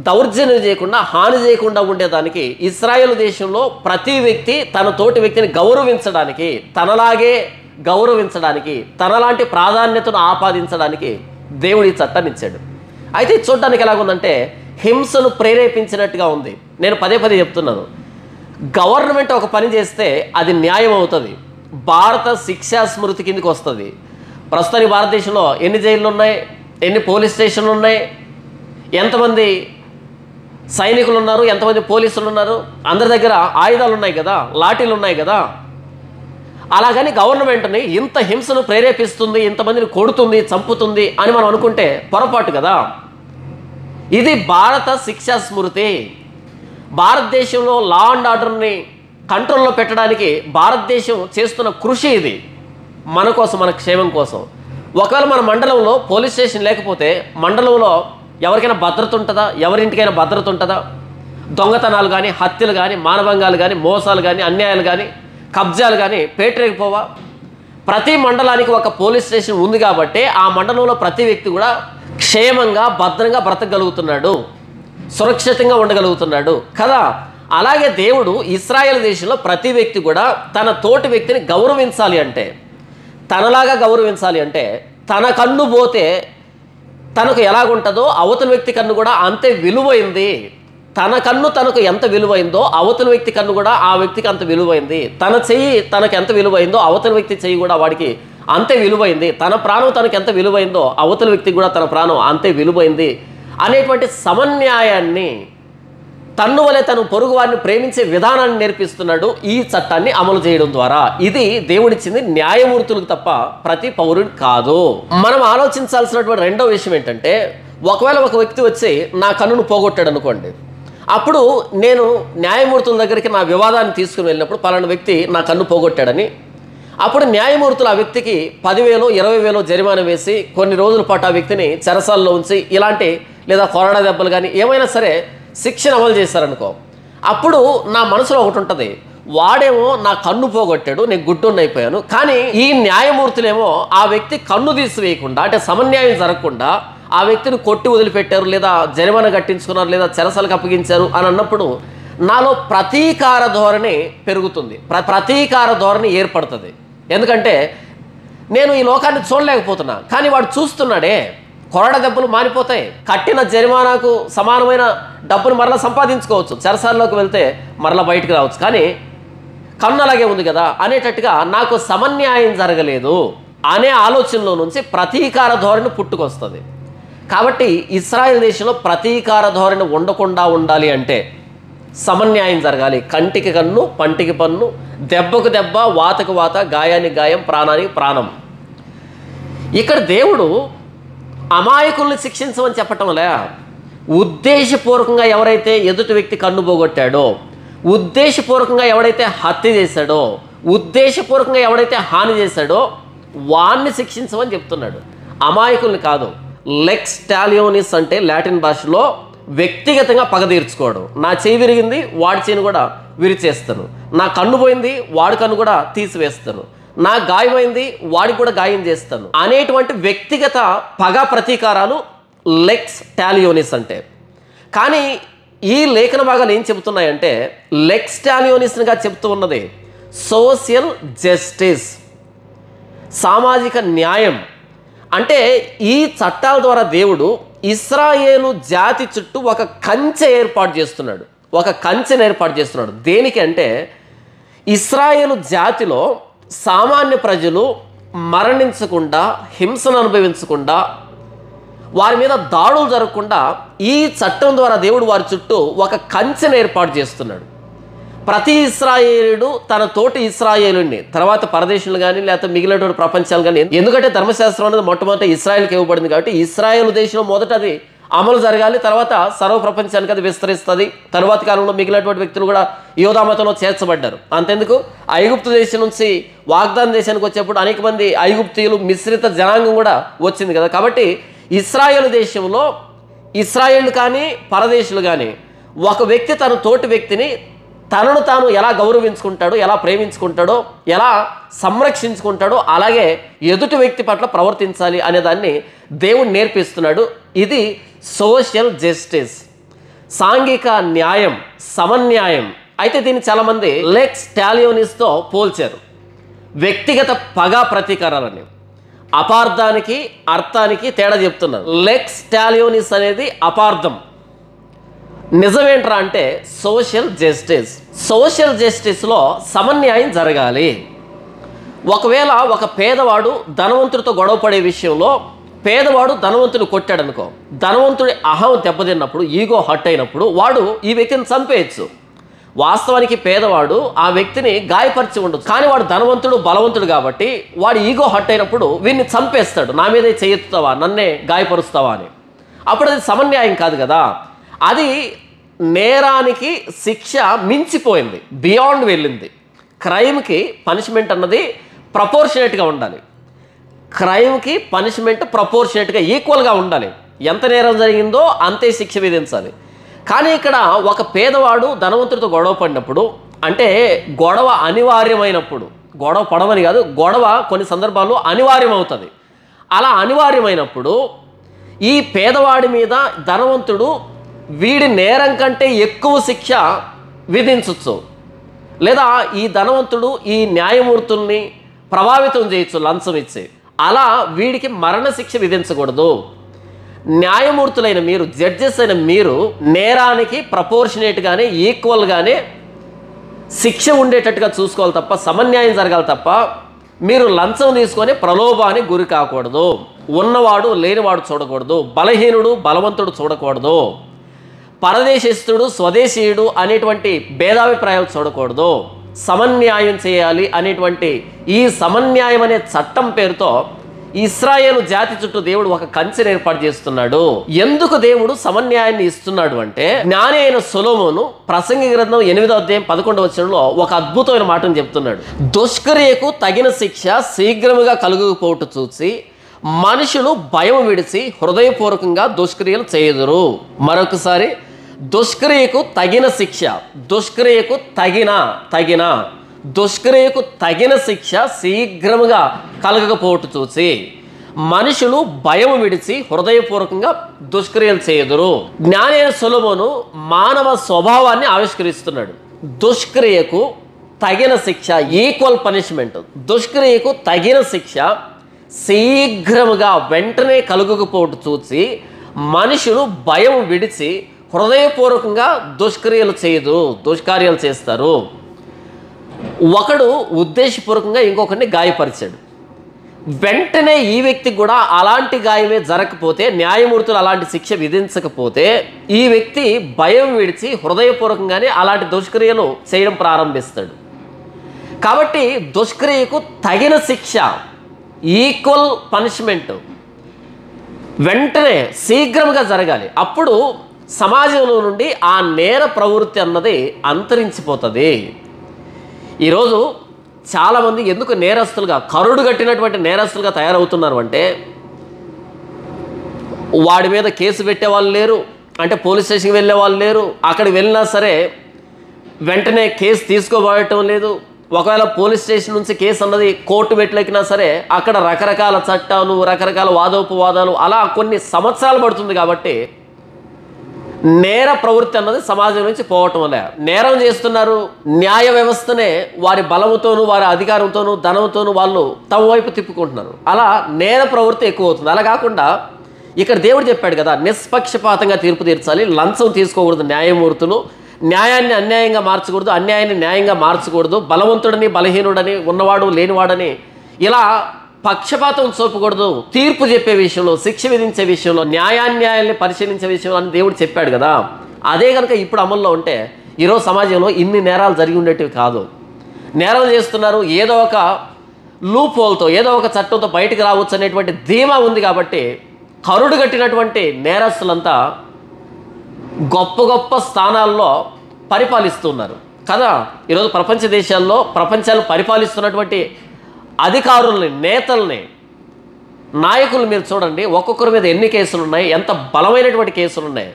దౌర్జన్యం చేయకుండా, హాని చేయకుండా ఉండేదానికి ఇశ్రాయేలు దేశంలో ప్రతి వ్యక్తి తన తోటి వ్యక్తిని గౌరవించడానికి, తనలాగే గౌరవించడానికి, తనలాంటి ప్రాధాన్యతను ఆపాదించడానికి దేవుడు ఈ చట్టాన్ని ఇచ్చాడు. అయితే చూడడానికి ఎలాగుందంటే హింసను ప్రేరేపించినట్టుగా ఉంది. నేను పదే పదే చెప్తున్నాను, గవర్నమెంట్ ఒక పని చేస్తే అది న్యాయం అవుతుంది, భారత శిక్షా స్మృతి కిందకి వస్తుంది. ప్రస్తుతానికి భారతదేశంలో ఎన్ని జైళ్ళు ఉన్నాయి, ఎన్ని పోలీస్ స్టేషన్లు ఉన్నాయి, ఎంతమంది సైనికులు ఉన్నారు, ఎంతమంది పోలీసులు ఉన్నారు, అందరి దగ్గర ఆయుధాలు ఉన్నాయి కదా, లాఠీలు ఉన్నాయి కదా. అలాగని గవర్నమెంట్ని ఇంత హింసను ప్రేరేపిస్తుంది, ఇంతమందిని కొడుతుంది, చంపుతుంది అని మనం అనుకుంటే పొరపాటు కదా. ఇది భారత శిక్షా స్మృతి. భారతదేశంలో లా అండ్ ఆర్డర్ని కంట్రోల్లో పెట్టడానికి భారతదేశం చేస్తున్న కృషి ఇది, మన కోసం, మన క్షేమం కోసం. ఒకవేళ మన మండలంలో పోలీస్ స్టేషన్ లేకపోతే మండలంలో ఎవరికైనా భద్రత ఉంటుందా? ఎవరింటికైనా భద్రత ఉంటుందా? దొంగతనాలు కానీ, హత్యలు కానీ, మానభంగాలు కానీ, మోసాలు కానీ, అన్యాయాలు కానీ, కబ్జాలు కానీ పేటరేగిపోవా? ప్రతి మండలానికి ఒక పోలీస్ స్టేషన్ ఉంది కాబట్టి ఆ మండలంలో ప్రతి వ్యక్తి కూడా క్షేమంగా, భద్రంగా బ్రతకగలుగుతున్నాడు, సురక్షితంగా ఉండగలుగుతున్నాడు కదా. అలాగే దేవుడు ఇశ్రాయేలు దేశంలో ప్రతి వ్యక్తి కూడా తన తోటి వ్యక్తిని గౌరవించాలి అంటే, తనలాగా గౌరవించాలి అంటే, తన కన్ను పోతే తనకు ఎలాగుంటుందో అవతల వ్యక్తి కన్ను కూడా అంతే విలువైంది. తన కన్ను తనకు ఎంత విలువైందో అవతల వ్యక్తి కన్ను కూడా ఆ వ్యక్తికి అంత విలువైంది. తన చెయ్యి తనకు ఎంత విలువైందో అవతల వ్యక్తి చెయ్యి కూడా వాడికి అంతే విలువైంది. తన ప్రాణం తనకు ఎంత విలువైందో అవతల వ్యక్తికి కూడా తన ప్రాణం అంతే విలువైంది అనేటువంటి సమన్యాయాన్ని, తన్ను వలె తను పొరుగు వారిని ప్రేమించే విధానాన్ని నేర్పిస్తున్నాడు ఈ చట్టాన్ని అమలు చేయడం ద్వారా. ఇది దేవుడిచ్చింది న్యాయమూర్తులకు తప్ప ప్రతి పౌరుడు కాదు. మనం ఆలోచించాల్సినటువంటి రెండో విషయం ఏంటంటే, ఒకవేళ ఒక వ్యక్తి వచ్చి నా కన్నును పోగొట్టాడు అనుకోండి, అప్పుడు నేను న్యాయమూర్తుల దగ్గరికి నా వివాదాన్ని తీసుకుని వెళ్ళినప్పుడు పలానా వ్యక్తి నా కన్ను పోగొట్టాడని, అప్పుడు న్యాయమూర్తులు ఆ వ్యక్తికి 10,000, 20,000 జరిమానా వేసి కొన్ని రోజుల పాటు ఆ వ్యక్తిని చెరసాల్లో ఉంచి ఇలాంటి లేదా కొరడా దెబ్బలు కానీ ఏమైనా సరే శిక్షను అమలు చేశారనుకో, అప్పుడు నా మనసులో ఒకటి ఉంటుంది, వాడేమో నా కన్ను పోగొట్టాడు, నేను గుడ్డున్నైపోయాను. కానీ ఈ న్యాయమూర్తులేమో ఆ వ్యక్తి కన్ను తీసివేయకుండా, అంటే సమన్యాయం జరగకుండా ఆ వ్యక్తిని కొట్టి వదిలిపెట్టారు, లేదా జరిమానా కట్టించుకున్నారు, లేదా చెరసాలకు అప్పగించారు అని అన్నప్పుడు నాలో ప్రతీకార ధోరణి పెరుగుతుంది, ప్రతీకార ధోరణి ఏర్పడుతుంది. ఎందుకంటే నేను ఈ లోకాన్ని చూడలేకపోతున్నా, కానీ వాడు చూస్తున్నాడే. కొరడ దెబ్బలు మారిపోతాయి, కట్టిన జరిమానాకు సమానమైన డబ్బును మరలా సంపాదించుకోవచ్చు, చెరసాల్లోకి వెళ్తే మరలా బయటకు రావచ్చు, కానీ కన్ను అలాగే ఉంది కదా అనేటట్టుగా నాకు సమన్యాయం జరగలేదు అనే ఆలోచనలో నుంచి ప్రతీకార ధోరణి పుట్టుకొస్తుంది. కాబట్టి ఇశ్రాయేల్ దేశంలో ప్రతీకార ధోరణి ఉండకుండా ఉండాలి అంటే సమన్యాయం జరగాలి. కంటికి కన్ను, పంటికి పన్ను, దెబ్బకు దెబ్బ, వాతకు వాత, గాయానికి గాయం, ప్రాణానికి ప్రాణం. ఇక్కడ దేవుడు అమాయకుల్ని శిక్షించమని చెప్పటం లే, ఉద్దేశపూర్వకంగా ఎవరైతే ఎదుటి వ్యక్తి కన్ను పోగొట్టాడో, ఉద్దేశపూర్వకంగా ఎవడైతే హత్య చేశాడో, ఉద్దేశపూర్వకంగా ఎవడైతే హాని చేశాడో వాణ్ణి శిక్షించమని చెప్తున్నాడు, అమాయకుల్ని కాదు. లెక్స్ టాలియోనిస్ అంటే లాటిన్ భాషలో వ్యక్తిగతంగా పగ తీర్చుకోవడం. నా చేయి విరిగింది, వాడి చేయిని కూడా విరిచేస్తాను. నా కన్ను పోయింది, వాడి కన్ను కూడా తీసివేస్తాను. నా గాయమైంది, వాడికి కూడా గాయం చేస్తాను అనేటువంటి వ్యక్తిగత పగ ప్రతీకారాలు లెక్స్ టాలియోనిస్ అంటే. కానీ ఈ లేఖన భాగాలు ఏం చెబుతున్నాయంటే, లెక్స్ టాలియోనిస్గా చెబుతూ ఉన్నది సోషల్ జస్టిస్, సామాజిక న్యాయం. అంటే ఈ చట్టాల ద్వారా దేవుడు ఇశ్రాయేలు జాతి చుట్టూ ఒక కంచె ఏర్పాటు చేస్తున్నాడు, ఒక కంచెను ఏర్పాటు చేస్తున్నాడు. దేనికి అంటే, ఇశ్రాయేలు జాతిలో సామాన్య ప్రజలు మరణించకుండా, హింసను అనుభవించకుండా, వారి మీద దాడులు జరగకుండా ఈ చట్టం ద్వారా దేవుడు వారి చుట్టూ ఒక కంచెను ఏర్పాటు చేస్తున్నాడు. ప్రతి ఇశ్రాయేలుడు తన తోటి ఇశ్రాయేలుని, తర్వాత పరదేశులు కానీ లేకపోతే మిగిలినటువంటి ప్రపంచాలు కానీ, ఎందుకంటే ధర్మశాస్త్రం అనేది మొట్టమొదటి ఇశ్రాయేల్కి ఇవ్వబడింది కాబట్టి ఇశ్రాయేలు దేశంలో మొదట అది అమలు జరగాలి, తర్వాత సర్వ ప్రపంచానికి అది విస్తరిస్తుంది. తర్వాత కాలంలో మిగిలినటువంటి వ్యక్తులు కూడా యోధా మతంలో చేర్చబడ్డారు. అంతెందుకు, ఐగుప్తు దేశం నుంచి వాగ్దాన దేశానికి వచ్చేప్పుడు అనేక మంది ఐగుప్తీయులు, మిశ్రిత జనాంగం కూడా వచ్చింది కదా. కాబట్టి ఇశ్రాయేలు దేశంలో ఇశ్రాయేళ్లు కానీ పరదేశులు కానీ ఒక వ్యక్తి తన తోటి వ్యక్తిని తనను తాను ఎలా గౌరవించుకుంటాడో, ఎలా ప్రేమించుకుంటాడో, ఎలా సంరక్షించుకుంటాడో అలాగే ఎదుటి వ్యక్తి పట్ల ప్రవర్తించాలి అనే దాన్ని దేవుడు నేర్పిస్తున్నాడు. ఇది సోషల్ జస్టిస్. సాంఘిక న్యాయం, సమన్యాయం. అయితే దీన్ని చాలామంది లెక్స్ టాలియోనిస్తో పోల్చారు. వ్యక్తిగత పగా ప్రతీకారాలని. అపార్థానికి అర్థానికి తేడా చెప్తున్నారు. లెక్స్ టాలియోనిస్ అనేది అపార్థం. నిజమేంట్రా అంటే సోషల్ జస్టిస్. సోషల్ జస్టిస్లో సమన్యాయం జరగాలి. ఒకవేళ ఒక పేదవాడు ధనవంతుడితో గొడవ పడే విషయంలో పేదవాడు ధనవంతుని కొట్టాడు అనుకో, ధనవంతుడి అహం దెబ్బతిన్నప్పుడు, ఈగో హట్ అయినప్పుడు వాడు ఈ వ్యక్తిని చంపేయచ్చు. వాస్తవానికి పేదవాడు ఆ వ్యక్తిని గాయపరిచి ఉండదు, కానీ వాడు ధనవంతుడు బలవంతుడు కాబట్టి వాడు ఈగో హట్ అయినప్పుడు వీడిని చంపేస్తాడు. నా మీదే చేయెత్తుతావా, నన్నే గాయపరుస్తావా అని. అప్పుడు అది సమన్యాయం కాదు కదా. అది నేరానికి శిక్ష మించిపోయింది, బియాండ్ వెళ్ళింది. క్రైమ్కి పనిష్మెంట్ అన్నది ప్రపోర్షనేట్గా ఉండాలి. క్రైమ్కి పనిష్మెంట్ ప్రపోర్షనేట్గా ఈక్వల్గా ఉండాలి. ఎంత నేరం జరిగిందో అంతే శిక్ష విధించాలి. కానీ ఇక్కడ ఒక పేదవాడు ధనవంతుడితో గొడవ పడినప్పుడు, అంటే గొడవ అనివార్యమైనప్పుడు, గొడవ పడమని కాదు, గొడవ కొన్ని సందర్భాల్లో అనివార్యం అవుతుంది. అలా అనివార్యమైనప్పుడు ఈ పేదవాడి మీద ధనవంతుడు వీడి నేరం కంటే ఎక్కువ శిక్ష విధించవచ్చు. లేదా ఈ ధనవంతుడు ఈ న్యాయమూర్తుల్ని ప్రభావితం చేయొచ్చు లంచం ఇచ్చి. అలా వీడికి మరణశిక్ష విధించకూడదు. న్యాయమూర్తులైన మీరు, జడ్జెస్ అయిన మీరు నేరానికి ప్రపోర్షనేట్గానే ఈక్వల్గానే శిక్ష ఉండేటట్టుగా చూసుకోవాలి తప్ప, సమన్యాయం జరగాలి తప్ప మీరు లంచం తీసుకొని ప్రలోభానికి గురి కాకూడదు. ఉన్నవాడు లేనివాడు చూడకూడదు, బలహీనుడు బలవంతుడు చూడకూడదు, పరదేశిస్తుడు స్వదేశీయుడు అనేటువంటి భేదాభిప్రాయాలు చూడకూడదు. సమన్యాయం చేయాలి అనేటువంటి ఈ సమన్యాయం అనే చట్టం పేరుతో ఇశ్రాయేలు జాతి చుట్టూ దేవుడు ఒక కంచెను ఏర్పాటు చేస్తున్నాడు. ఎందుకు దేవుడు సమన్యాయాన్ని ఇస్తున్నాడు అంటే, జ్ఞాని అయిన సొలొమోను ప్రసంగి గ్రంథం 8వ అధ్యాయం 11వ వచనంలో ఒక అద్భుతమైన మాటను చెప్తున్నాడు. దుష్క్రియకు తగిన శిక్ష శీఘ్రముగా కలుగుపోవట చూసి మనుషులు భయం విడిచి హృదయపూర్వకంగా దుష్క్రియలు చేయుదురు. మరొకసారి, దుష్క్రియకు తగిన శిక్ష, దుష్క్రియకు దుష్క్రియకు తగిన శిక్ష శీఘ్రముగా కలగకపోవట చూసి మనుషులు భయం విడిచి హృదయపూర్వకంగా దుష్క్రియలు చేయుదురు. జ్ఞాని అయిన సొలొమోను మానవ స్వభావాన్ని ఆవిష్కరిస్తున్నాడు. దుష్క్రియకు తగిన శిక్ష, ఈక్వల్ పనిష్మెంట్. దుష్క్రియకు తగిన శిక్ష శీఘ్రముగా వెంటనే కలుగకపోవట చూసి మనుషులు భయం విడిచి హృదయపూర్వకంగా దుష్కార్యాలు చేస్తారు. ఒకడు ఉద్దేశపూర్వకంగా ఇంకొకరిని గాయపరిచాడు. వెంటనే ఈ వ్యక్తికి కూడా అలాంటి గాయమే జరగకపోతే, న్యాయమూర్తులు అలాంటి శిక్ష విధించకపోతే, ఈ వ్యక్తి భయం విడిచి హృదయపూర్వకంగానే అలాంటి దుష్క్రియలు చేయడం ప్రారంభిస్తాడు. కాబట్టి దుష్క్రియకు తగిన శిక్ష, ఈక్వల్ పనిష్మెంట్ వెంటనే శీఘ్రంగా జరగాలి. అప్పుడు సమాజంలో నుండి ఆ నేర ప్రవృత్తి అన్నది అంతరించిపోతుంది. ఈరోజు చాలామంది ఎందుకు నేరస్తులుగా, కరుడు కట్టినటువంటి నేరస్తులుగా తయారవుతున్నారు అంటే, వాడి మీద కేసు పెట్టే వాళ్ళు లేరు, అంటే పోలీస్ స్టేషన్కి వెళ్ళే వాళ్ళు లేరు. అక్కడికి వెళ్ళినా సరే వెంటనే కేసు తీసుకోబడటం లేదు. ఒకవేళ పోలీస్ స్టేషన్ నుంచి కేసు అన్నది కోర్టు మెట్లెక్కినా సరే అక్కడ రకరకాల చట్టాలు, రకరకాల వాదోపవాదాలు, అలా కొన్ని సంవత్సరాలు పడుతుంది. కాబట్టి నేర ప్రవృత్తి అన్నది సమాజం నుంచి పోవటం వల్ల నేరం చేస్తున్నారు. న్యాయ వ్యవస్థనే వారి బలముతోనూ వారి అధికారంతోనూ ధనంతోనూ వాళ్ళు తమ వైపు తిప్పుకుంటున్నారు. అలా నేర ప్రవృత్తి ఎక్కువ అవుతుంది. అలా కాకుండా ఇక్కడ దేవుడు చెప్పాడు కదా, నిష్పక్షపాతంగా తీర్పు తీర్చాలి, లంచం తీసుకోకూడదు న్యాయమూర్తులు, న్యాయాన్ని అన్యాయంగా మార్చకూడదు, అన్యాయాన్ని న్యాయంగా మార్చకూడదు, బలవంతుడని బలహీనుడని ఉన్నవాడు లేనివాడని ఇలా పక్షపాతం చూపకూడదు. తీర్పు చెప్పే విషయంలో, శిక్ష విధించే విషయంలో, న్యాయాన్యాయాల్ని పరిశీలించే విషయంలో అని దేవుడు చెప్పాడు కదా. అదే కనుక ఇప్పుడు అమల్లో ఉంటే ఈరోజు సమాజంలో ఇన్ని నేరాలు జరిగి ఉండేటివి కాదు. నేరం చేస్తున్నారు, ఏదో ఒక లూప్ హోల్తో, ఏదో ఒక చట్టంతో బయటకు రావచ్చు అనేటువంటి ధీమా ఉంది. కాబట్టి కరుడు కట్టినటువంటి నేరస్తులంతా గొప్ప గొప్ప స్థానాల్లో పరిపాలిస్తున్నారు కదా. ఈరోజు ప్రపంచ దేశాల్లో ప్రపంచాలు పరిపాలిస్తున్నటువంటి అధికారుల్ని, నేతల్ని, నాయకులు మీరు చూడండి, ఒక్కొక్కరి మీద ఎన్ని కేసులు ఉన్నాయి, ఎంత బలమైనటువంటి కేసులు ఉన్నాయి.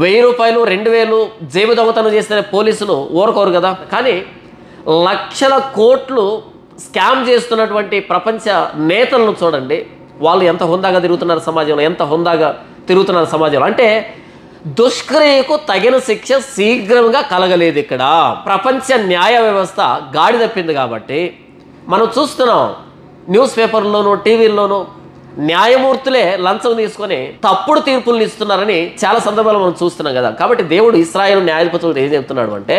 1000 రూపాయలు 2000 జేబు దొంగతనం చేస్తే పోలీసులు ఊరుకోరు కదా. కానీ లక్షల కోట్లు స్కామ్ చేస్తున్నటువంటి ప్రపంచ నేతలను చూడండి, వాళ్ళు ఎంత హుందాగా తిరుగుతున్నారు సమాజంలో, ఎంత హుందాగా తిరుగుతున్నారు సమాజంలో. అంటే దుష్క్రియకు తగిన శిక్ష శీఘ్రంగా కలగలేదు. ఇక్కడ ప్రపంచ న్యాయ వ్యవస్థ గాడి తప్పింది కాబట్టి మనం చూస్తున్నాం, న్యూస్ పేపర్లోనూ టీవీల్లోనూ న్యాయమూర్తులే లంచం తీసుకొని తప్పుడు తీర్పులను ఇస్తున్నారని చాలా సందర్భాలు మనం చూస్తున్నాం కదా. కాబట్టి దేవుడు ఇశ్రాయేలు న్యాయాధిపతులు ఏం చెప్తున్నాడు అంటే,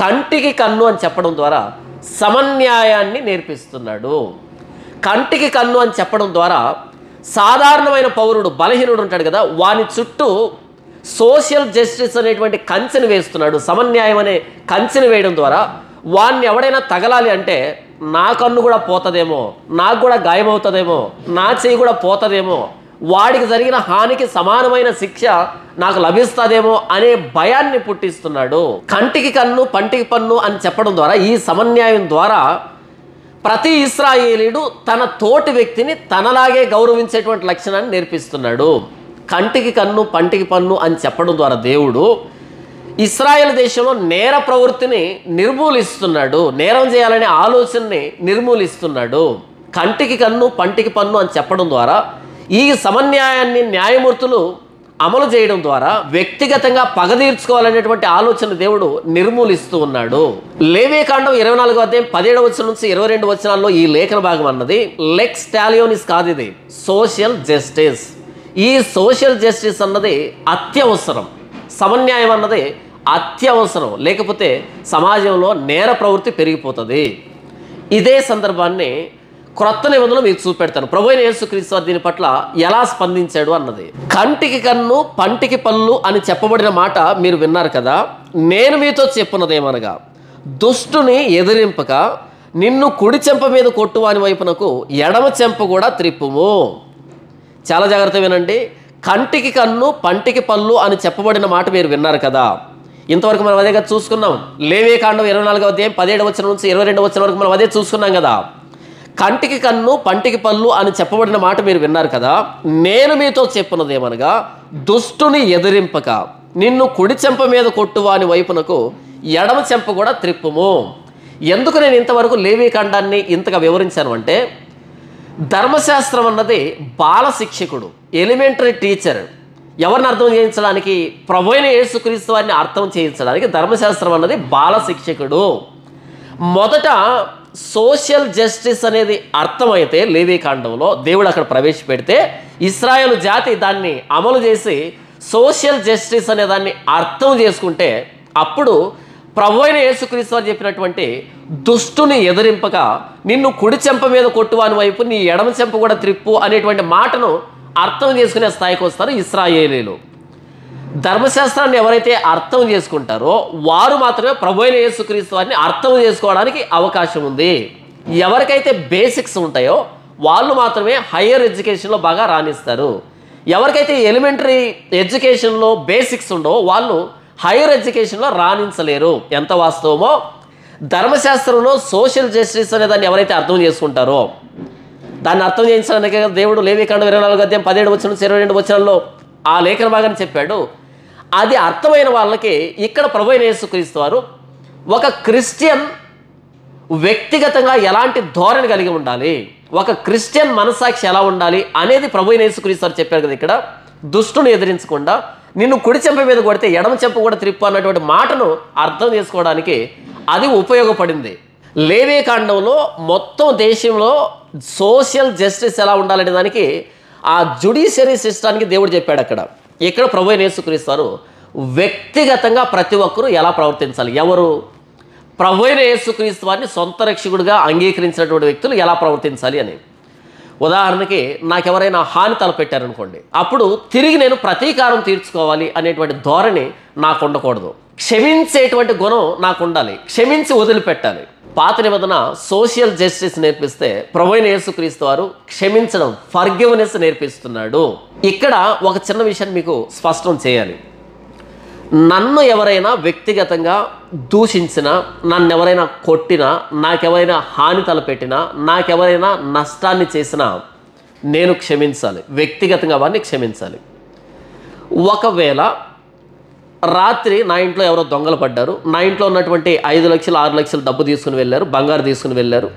కంటికి కన్ను అని చెప్పడం ద్వారా సమన్యాయాన్ని నేర్పిస్తున్నాడు. కంటికి కన్ను అని చెప్పడం ద్వారా సాధారణమైన పౌరుడు, బలహీనుడు ఉంటాడు కదా, వాని చుట్టూ సోషల్ జస్టిస్ అనేటువంటి కంచెని వేస్తున్నాడు. సమన్యాయం అనే కంచెని వేయడం ద్వారా వాడిని ఎవడైనా తగలాలి అంటే నా కన్ను కూడా పోతుందేమో, నాకు కూడా గాయమవుతుందేమో, నా చెయ్యి కూడా పోతుందేమో, వాడికి జరిగిన హానికి సమానమైన శిక్ష నాకు లభిస్తుందేమో అనే భయాన్ని పుట్టిస్తున్నాడు. కంటికి కన్ను పంటికి పన్ను అని చెప్పడం ద్వారా, ఈ సమన్యాయం ద్వారా ప్రతి ఇశ్రాయేలీయుడు తన తోటి వ్యక్తిని తనలాగే గౌరవించేటువంటి లక్షణాన్ని నేర్పిస్తున్నాడు. కంటికి కన్ను పంటికి పన్ను అని చెప్పడం ద్వారా దేవుడు ఇశ్రాయేల్ దేశంలో నేర ప్రవృత్తిని నిర్మూలిస్తున్నాడు. నేరం చేయాలనే ఆలోచనని నిర్మూలిస్తున్నాడు. కంటికి కన్ను పంటికి పన్ను అని చెప్పడం ద్వారా ఈ సమన్యాయాన్ని న్యాయమూర్తులు అమలు చేయడం ద్వారా వ్యక్తిగతంగా పగ తీర్చుకోవాలనేటువంటి ఆలోచన దేవుడు నిర్మూలిస్తూ ఉన్నాడు. లేవీకాండం 24వ అధ్యాయం 17వ వచనం నుంచి 22 వచనాల్లో ఈ లేఖన భాగం అన్నది లెక్స్ టాలియోనిస్ కాదు, ఇది సోషల్ జస్టిస్. ఈ సోషల్ జస్టిస్ అన్నది అత్యవసరం. సమన్యాయం అన్నది అత్యవసరం, లేకపోతే సమాజంలో నేర ప్రవృత్తి పెరిగిపోతుంది. ఇదే సందర్భాన్ని క్రొత్త నిబంధనలు మీకు చూపెడతాను. ప్రభువైన యేసుక్రీస్తు దీని పట్ల ఎలా స్పందించాడు అన్నది. కంటికి కన్ను పంటికి పళ్ళు అని చెప్పబడిన మాట మీరు విన్నారు కదా. నేను మీతో చెప్పున్నదేమనగా, దుష్టుని ఎదిరింపక నిన్ను కుడి చెంప మీద కొట్టువాని వైపునకు ఎడమ చెంప కూడా త్రిప్పుము. చాలా జాగ్రత్త వినండి. కంటికి కన్ను పంటికి పళ్ళు అని చెప్పబడిన మాట మీరు విన్నారు కదా. ఇంతవరకు మనం అదే కదా చూసుకున్నాం. లేవీకాండం 24వ అధ్యాయం 17వ వచనం నుంచి 22వ వచనం వరకు మనం అదే చూసుకున్నాం కదా. కంటికి కన్ను పంటికి పళ్ళు అని చెప్పబడిన మాట మీరు విన్నారు కదా. నేను మీతో చెప్పున్నదేమనగా, దుష్టుని ఎదిరింపక నిన్ను కుడి చెంప మీద కొట్టువాని వైపునకు ఎడమ చెంప కూడా త్రిప్పుము. ఎందుకు నేను ఇంతవరకు లేవీకాండాన్ని ఇంతగా వివరించాను అంటే, ధర్మశాస్త్రం అన్నది బాల శిక్షకుడు, ఎలిమెంటరీ టీచర్. ఎవరిని అర్థం చేయించడానికి? ప్రభువైన యేసుక్రీస్తు వారిని అర్థం చేయించడానికి ధర్మశాస్త్రం అన్నది బాల శిక్షకుడు. మొదట సోషల్ జస్టిస్ అనేది అర్థమైతే లేవీకాండంలో దేవుడు అక్కడ ప్రవేశపెడితే ఇశ్రాయేలు జాతి దాన్ని అమలు చేసి సోషల్ జస్టిస్ అనే దాన్ని అర్థం చేసుకుంటే, అప్పుడు ప్రభువైన యేసుక్రీస్తు వారు చెప్పినటువంటి దుష్టుని ఎదిరింపక నిన్ను కుడి చెంప మీద కొట్టువాని వైపు నీ ఎడమ చెంప కూడా త్రిప్పు అనేటువంటి మాటను అర్థం చేసుకునే స్థాయికి వస్తారు ఇశ్రాయేలీలు. ధర్మశాస్త్రాన్ని ఎవరైతే అర్థం చేసుకుంటారో వారు మాత్రమే ప్రభువైన యేసుక్రీస్తు వారిని అర్థం చేసుకోవడానికి అవకాశం ఉంది. ఎవరికైతే బేసిక్స్ ఉంటాయో వాళ్ళు మాత్రమే హయ్యర్ ఎడ్యుకేషన్లో బాగా రాణిస్తారు. ఎవరికైతే ఎలిమెంటరీ ఎడ్యుకేషన్లో బేసిక్స్ ఉండో వాళ్ళు హైయర్ ఎడ్యుకేషన్లో రాణించలేరు. ఎంత వాస్తవమో, ధర్మశాస్త్రంలో సోషల్ జస్టిస్ అనే దాన్ని ఎవరైతే అర్థం చేసుకుంటారో, దాన్ని అర్థం చేయించడానికి దేవుడు లేవీకాండం 24వ అధ్యాయం 17 వచనం నుంచి 22 వచనాల్లో ఆ లేఖన భాగాన్ని చెప్పాడు. అది అర్థమైన వాళ్ళకి ఇక్కడ ప్రభువైన యేసుక్రీస్తు వారు ఒక క్రిస్టియన్ వ్యక్తిగతంగా ఎలాంటి ధోరణి కలిగి ఉండాలి, ఒక క్రిస్టియన్ మనసాక్షి ఎలా ఉండాలి అనేది ప్రభువైన యేసుక్రీస్తు వారు చెప్పారు కదా. ఇక్కడ దుష్టుని ఎదిరించకుండా నిన్ను కుడి చెంప మీద కొడితే ఎడమ చెంప కూడా త్రిప్పు అన్నటువంటి మాటను అర్థం చేసుకోవడానికి అది ఉపయోగపడింది. లేవీకాండంలో మొత్తం దేశంలో సోషల్ జస్టిస్ ఎలా ఉండాలనే దానికి ఆ జ్యుడిషియరీ సిస్టానికి దేవుడు చెప్పాడు అక్కడ. ఇక్కడ ప్రభువైన యేసుక్రీస్తు వారు వ్యక్తిగతంగా ప్రతి ఒక్కరూ ఎలా ప్రవర్తించాలి, ఎవరు ప్రభువైన యేసుక్రీస్తు వారిని సొంత రక్షకుడిగా అంగీకరించినటువంటి వ్యక్తులు ఎలా ప్రవర్తించాలి అని. ఉదాహరణకి నాకెవరైనా హాని తలపెట్టారనుకోండి, అప్పుడు తిరిగి నేను ప్రతీకారం తీర్చుకోవాలి అనేటువంటి ధోరణి నాకు ఉండకూడదు. క్షమించేటువంటి గుణం నాకు ఉండాలి, క్షమించి వదిలిపెట్టాలి. పాత నిబంధన సోషల్ జస్టిస్ నేర్పిస్తే ప్రభువైన యేసుక్రీస్తు వారు క్షమించడం, ఫర్గివ్నెస్ నేర్పిస్తున్నాడు. ఇక్కడ ఒక చిన్న విషయాన్ని మీకు స్పష్టం చేయాలి. నన్ను ఎవరైనా వ్యక్తిగతంగా దూషించినా, నన్ను ఎవరైనా కొట్టినా, నాకెవరైనా హాని తలపెట్టినా, నాకెవరైనా నష్టాన్ని చేసినా నేను క్షమించాలి, వ్యక్తిగతంగా వారిని క్షమించాలి. ఒకవేళ రాత్రి నా ఇంట్లో ఎవరో దొంగలు పడ్డారు, నా ఇంట్లో ఉన్నటువంటి 5 లక్షలు 6 లక్షలు డబ్బు తీసుకుని వెళ్ళారు, బంగారు తీసుకుని వెళ్ళారు.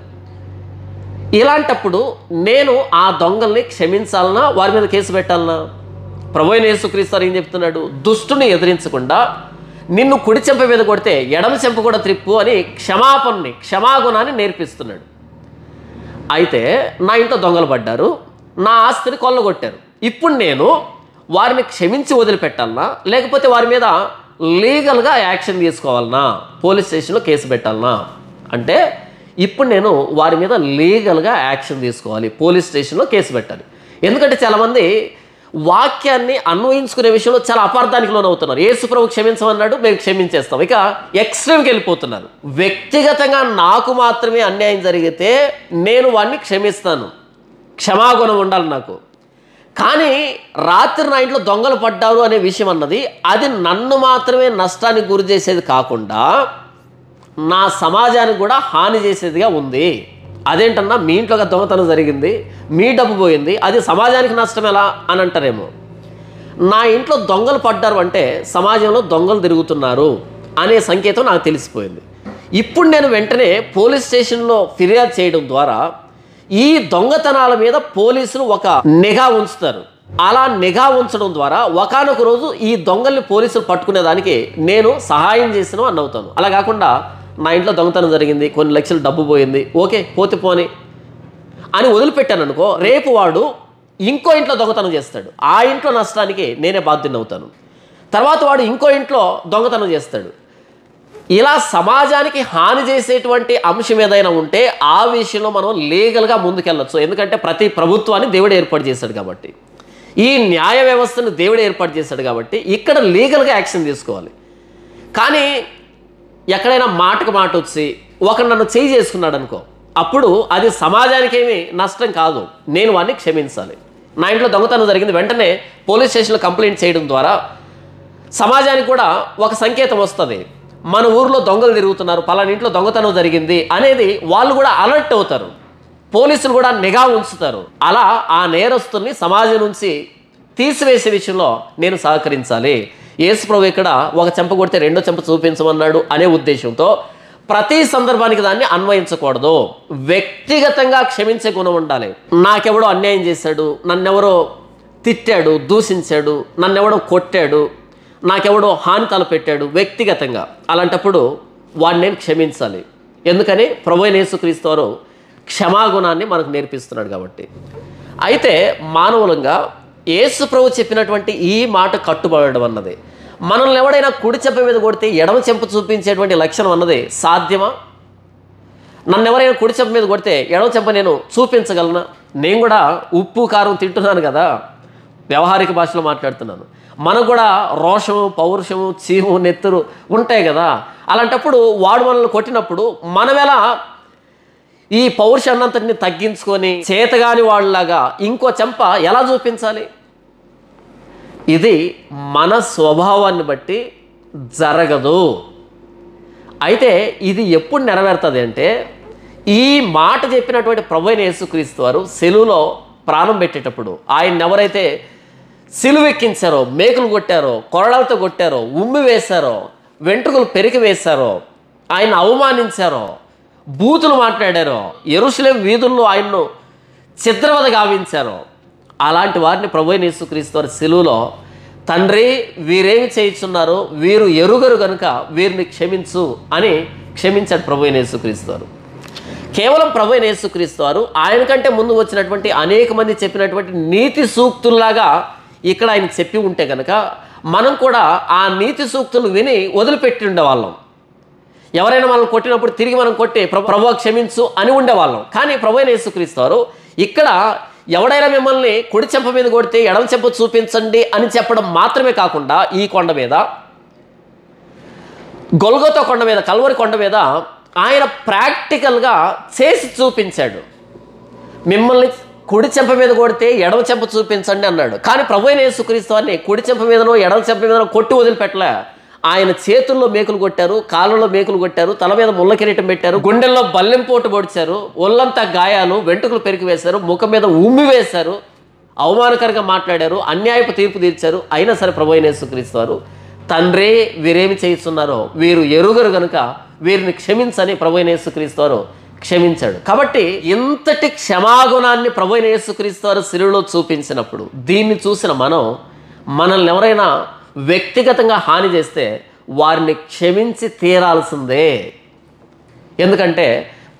ఇలాంటప్పుడు నేను ఆ దొంగల్ని క్షమించాలన్నా వారి మీద కేసు పెట్టాలన్నా? ప్రభువైన యేసుక్రీస్తు వారు ఏం చెప్తున్నాడు? దుష్టుని ఎదిరించకుండా నిన్ను కుడి చెంప మీద కొడితే ఎడమ చెంప కూడా త్రిప్పు అని క్షమాగుణాన్ని నేర్పిస్తున్నాడు. అయితే నా ఇంట్లో దొంగలు పడ్డారు, నా ఆస్తిని కొల్లగొట్టారు. ఇప్పుడు నేను వారిని క్షమించి వదిలిపెట్టాలనా, లేకపోతే వారి మీద లీగల్గా యాక్షన్ తీసుకోవాలనా, పోలీస్ స్టేషన్లో కేసు పెట్టాలనా అంటే ఇప్పుడు నేను వారి మీద లీగల్గా యాక్షన్ తీసుకోవాలి, పోలీస్ స్టేషన్లో కేసు పెట్టాలి. ఎందుకంటే చాలామంది వాక్యాన్ని అన్వయించుకునే విషయంలో చాలా అపార్థానికి లోనవుతున్నారు. యేసు ప్రభు క్షమించమన్నాడు, మేము క్షమించేస్తాం, ఇక ఎక్స్ట్రీమ్కి వెళ్ళిపోతున్నారు. వ్యక్తిగతంగా నాకు మాత్రమే అన్యాయం జరిగితే నేను వాడిని క్షమిస్తాను, క్షమాగుణం ఉండాలి నాకు. కానీ రాత్రి నా ఇంట్లో దొంగలు పడ్డారు అనే విషయం అన్నది అది నన్ను మాత్రమే నష్టానికి గురి చేసేది కాకుండా నా సమాజానికి కూడా హాని చేసేదిగా ఉంది. అదేంటన్నా మీ ఇంట్లోగా దొంగతనం జరిగింది, మీ డబ్బు పోయింది, అది సమాజానికి నష్టం ఎలా అని అంటారేమో. నా ఇంట్లో దొంగలు పడ్డారు అంటే సమాజంలో దొంగలు తిరుగుతున్నారు అనే సంకేతం నాకు తెలిసిపోయింది. ఇప్పుడు నేను వెంటనే పోలీస్ స్టేషన్లో ఫిర్యాదు చేయడం ద్వారా ఈ దొంగతనాల మీద పోలీసులు ఒక నిఘా ఉంచుతారు. అలా నిఘా ఉంచడం ద్వారా ఒకానొక రోజు ఈ దొంగల్ని పోలీసులు పట్టుకునేదానికి నేను సహాయం చేసిన అని అవుతాను. అలా కాకుండా నా ఇంట్లో దొంగతనం జరిగింది, కొన్ని లక్షలు డబ్బు పోయింది, ఓకే పోతే పోని అని వదిలిపెట్టాను అనుకో, రేపు వాడు ఇంకో ఇంట్లో దొంగతనం చేస్తాడు, ఆ ఇంట్లో నష్టానికి నేనే బాధ్యుని అవుతాను. తర్వాత వాడు ఇంకో ఇంట్లో దొంగతనం చేస్తాడు. ఇలా సమాజానికి హాని చేసేటువంటి అంశం ఏదైనా ఉంటే ఆ విషయంలో మనం లీగల్గా ముందుకెళ్ళచ్చు. ఎందుకంటే ప్రతి ప్రభుత్వాన్ని దేవుడు ఏర్పాటు చేశాడు కాబట్టి, ఈ న్యాయ వ్యవస్థను దేవుడు ఏర్పాటు చేశాడు కాబట్టి ఇక్కడ లీగల్గా యాక్షన్ తీసుకోవాలి. కానీ ఎక్కడైనా మాటకు మాట వచ్చి ఒకరు నన్ను చేయి చేసుకున్నాడు అనుకో, అప్పుడు అది సమాజానికి ఏమీ నష్టం కాదు, నేను వాడిని క్షమించాలి. నా ఇంట్లో దొంగతనం జరిగింది, వెంటనే పోలీస్ స్టేషన్లో కంప్లైంట్ చేయడం ద్వారా సమాజానికి కూడా ఒక సంకేతం వస్తుంది, మన ఊర్లో దొంగలు తిరుగుతున్నారు, పలానా ఇంట్లో దొంగతనం జరిగింది అనేది వాళ్ళు కూడా అలర్ట్ అవుతారు, పోలీసులు కూడా నిఘా ఉంచుతారు. అలా ఆ నేరస్తుల్ని సమాజం నుంచి తీసివేసే విషయంలో నేను సహకరించాలి. యేసు ప్రభు ఇక్కడ ఒక చెంప కొడితే రెండో చెంప చూపించమన్నాడు అనే ఉద్దేశంతో ప్రతి సందర్భానికి దాన్ని అన్వయించకూడదు. వ్యక్తిగతంగా క్షమించే గుణం ఉండాలి. నాకెవడో అన్యాయం చేశాడు, నన్నెవరో తిట్టాడు, దూషించాడు, నన్నెవడో కొట్టాడు, నాకెవడో హాని తలపెట్టాడు వ్యక్తిగతంగా, అలాంటప్పుడు వాడిని నేను క్షమించాలి. ఎందుకని? ప్రభువైన యేసుక్రీస్తు వారు క్షమాగుణాన్ని మనకు నేర్పిస్తున్నాడు కాబట్టి. అయితే మానవులంగా యేసు ప్రభు చెప్పినటువంటి ఈ మాట కట్టుబడడం అన్నది, మనల్ని ఎవడైనా కుడి చెంప మీద కొడితే ఎడమ చెంప చూపించేటువంటి లక్షణం అన్నది సాధ్యమా? నన్ను ఎవరైనా కుడి చెంప మీద కొడితే ఎడమ చెంప నేను చూపించగలనా? నేను కూడా ఉప్పు కారం తింటున్నాను కదా, వ్యవహారిక భాషలో మాట్లాడుతున్నాను. మనకు కూడా రోషము, పౌరుషము, చీము, నెత్తురు ఉంటాయి కదా. అలాంటప్పుడు వాడు మనల్ని కొట్టినప్పుడు మనం ఎలా ఈ పౌరుషాన్నంతటిని తగ్గించుకొని చేతగాని వాళ్ళలాగా ఇంకో చెంప ఎలా చూపించాలి? ఇది మన స్వభావాన్ని బట్టి జరగదు. అయితే ఇది ఎప్పుడు నెరవేరుతుంది అంటే, ఈ మాట చెప్పినటువంటి ప్రభువైన యేసుక్రీస్తు వారు సిలువలో ప్రాణం పెట్టేటప్పుడు ఆయన ఎవరైతే సిలువెక్కించారో, మేకులు కొట్టారో, కొరడాలతో కొట్టారో, ఉమ్మి వేశారో, వెంట్రుకలు పెరికి వేశారో, ఆయన అవమానించారో, బూతులు మాట్లాడారో, యెరూషలేము వీధుల్లో ఆయన్ను చిత్రవద గావించారో, అలాంటి వారిని ప్రభువైన యేసుక్రీస్తు వారి సిలువలో తండ్రి వీరేమి చేయుచున్నారో వీరు ఎరుగరు కనుక వీరిని క్షమించు అని క్షమించాడు ప్రభువైన యేసుక్రీస్తు వారు. కేవలం ప్రభువైన యేసుక్రీస్తు వారు ఆయన కంటే ముందు వచ్చినటువంటి అనేక మంది చెప్పినటువంటి నీతి సూక్తుల్లాగా ఇక్కడ ఆయన చెప్పి ఉంటే కనుక మనం కూడా ఆ నీతి సూక్తులు విని వదిలిపెట్టి ఉండేవాళ్ళం. ఎవరైనా మనల్ని కొట్టినప్పుడు తిరిగి మనం కొట్టి ప్రభువా క్షమించు అని ఉండేవాళ్ళం. కానీ ప్రభువైన యేసుక్రీస్తు వారు ఇక్కడ ఎవడైనా మిమ్మల్ని కుడి చెంప మీద కొడితే ఎడమ చెంప చూపించండి అని చెప్పడం మాత్రమే కాకుండా ఈ కొండ మీద, గొల్గొతా కొండ మీద, కల్వరి కొండ మీద ఆయన ప్రాక్టికల్గా చేసి చూపించాడు. మిమ్మల్ని కుడి చెంప మీద కొడితే ఎడమ చెంప చూపించండి అన్నాడు. కానీ ప్రభువైన యేసుక్రీస్తు వారిని కుడి చెంప మీదనో ఎడమ చెంప మీదనో కొట్టి వదిలిపెట్టలే. ఆయన చేతుల్లో మేకులు కొట్టారు, కాళ్ళలో మేకులు కొట్టారు, తల మీద ముళ్ళ కిరీటం పెట్టారు, గుండెల్లో బల్లెంపోటు పొడిచారు, ఒళ్ళంతా గాయాలు, వెంట్రుకలు పెరికి వేశారు, ముఖం మీద ఉమ్మి వేశారు, అవమానకరంగా మాట్లాడారు, అన్యాయపు తీర్పు తీర్చారు. అయినా సరే ప్రభువైన యేసుక్రీస్తు వారు తండ్రి వీరేమి చేయిస్తున్నారో వీరు ఎరుగరు గనుక వీరిని క్షమించని ప్రభువైన యేసుక్రీస్తు వారు క్షమించాడు. కాబట్టి ఇంతటి క్షమాగుణాన్ని ప్రభువైన యేసుక్రీస్తు వారు సిలువలో చూపించినప్పుడు దీన్ని చూసిన మనం మనల్ని ఎవరైనా వ్యక్తిగతంగా హాని చేస్తే వారిని క్షమించి తీరాల్సిందే. ఎందుకంటే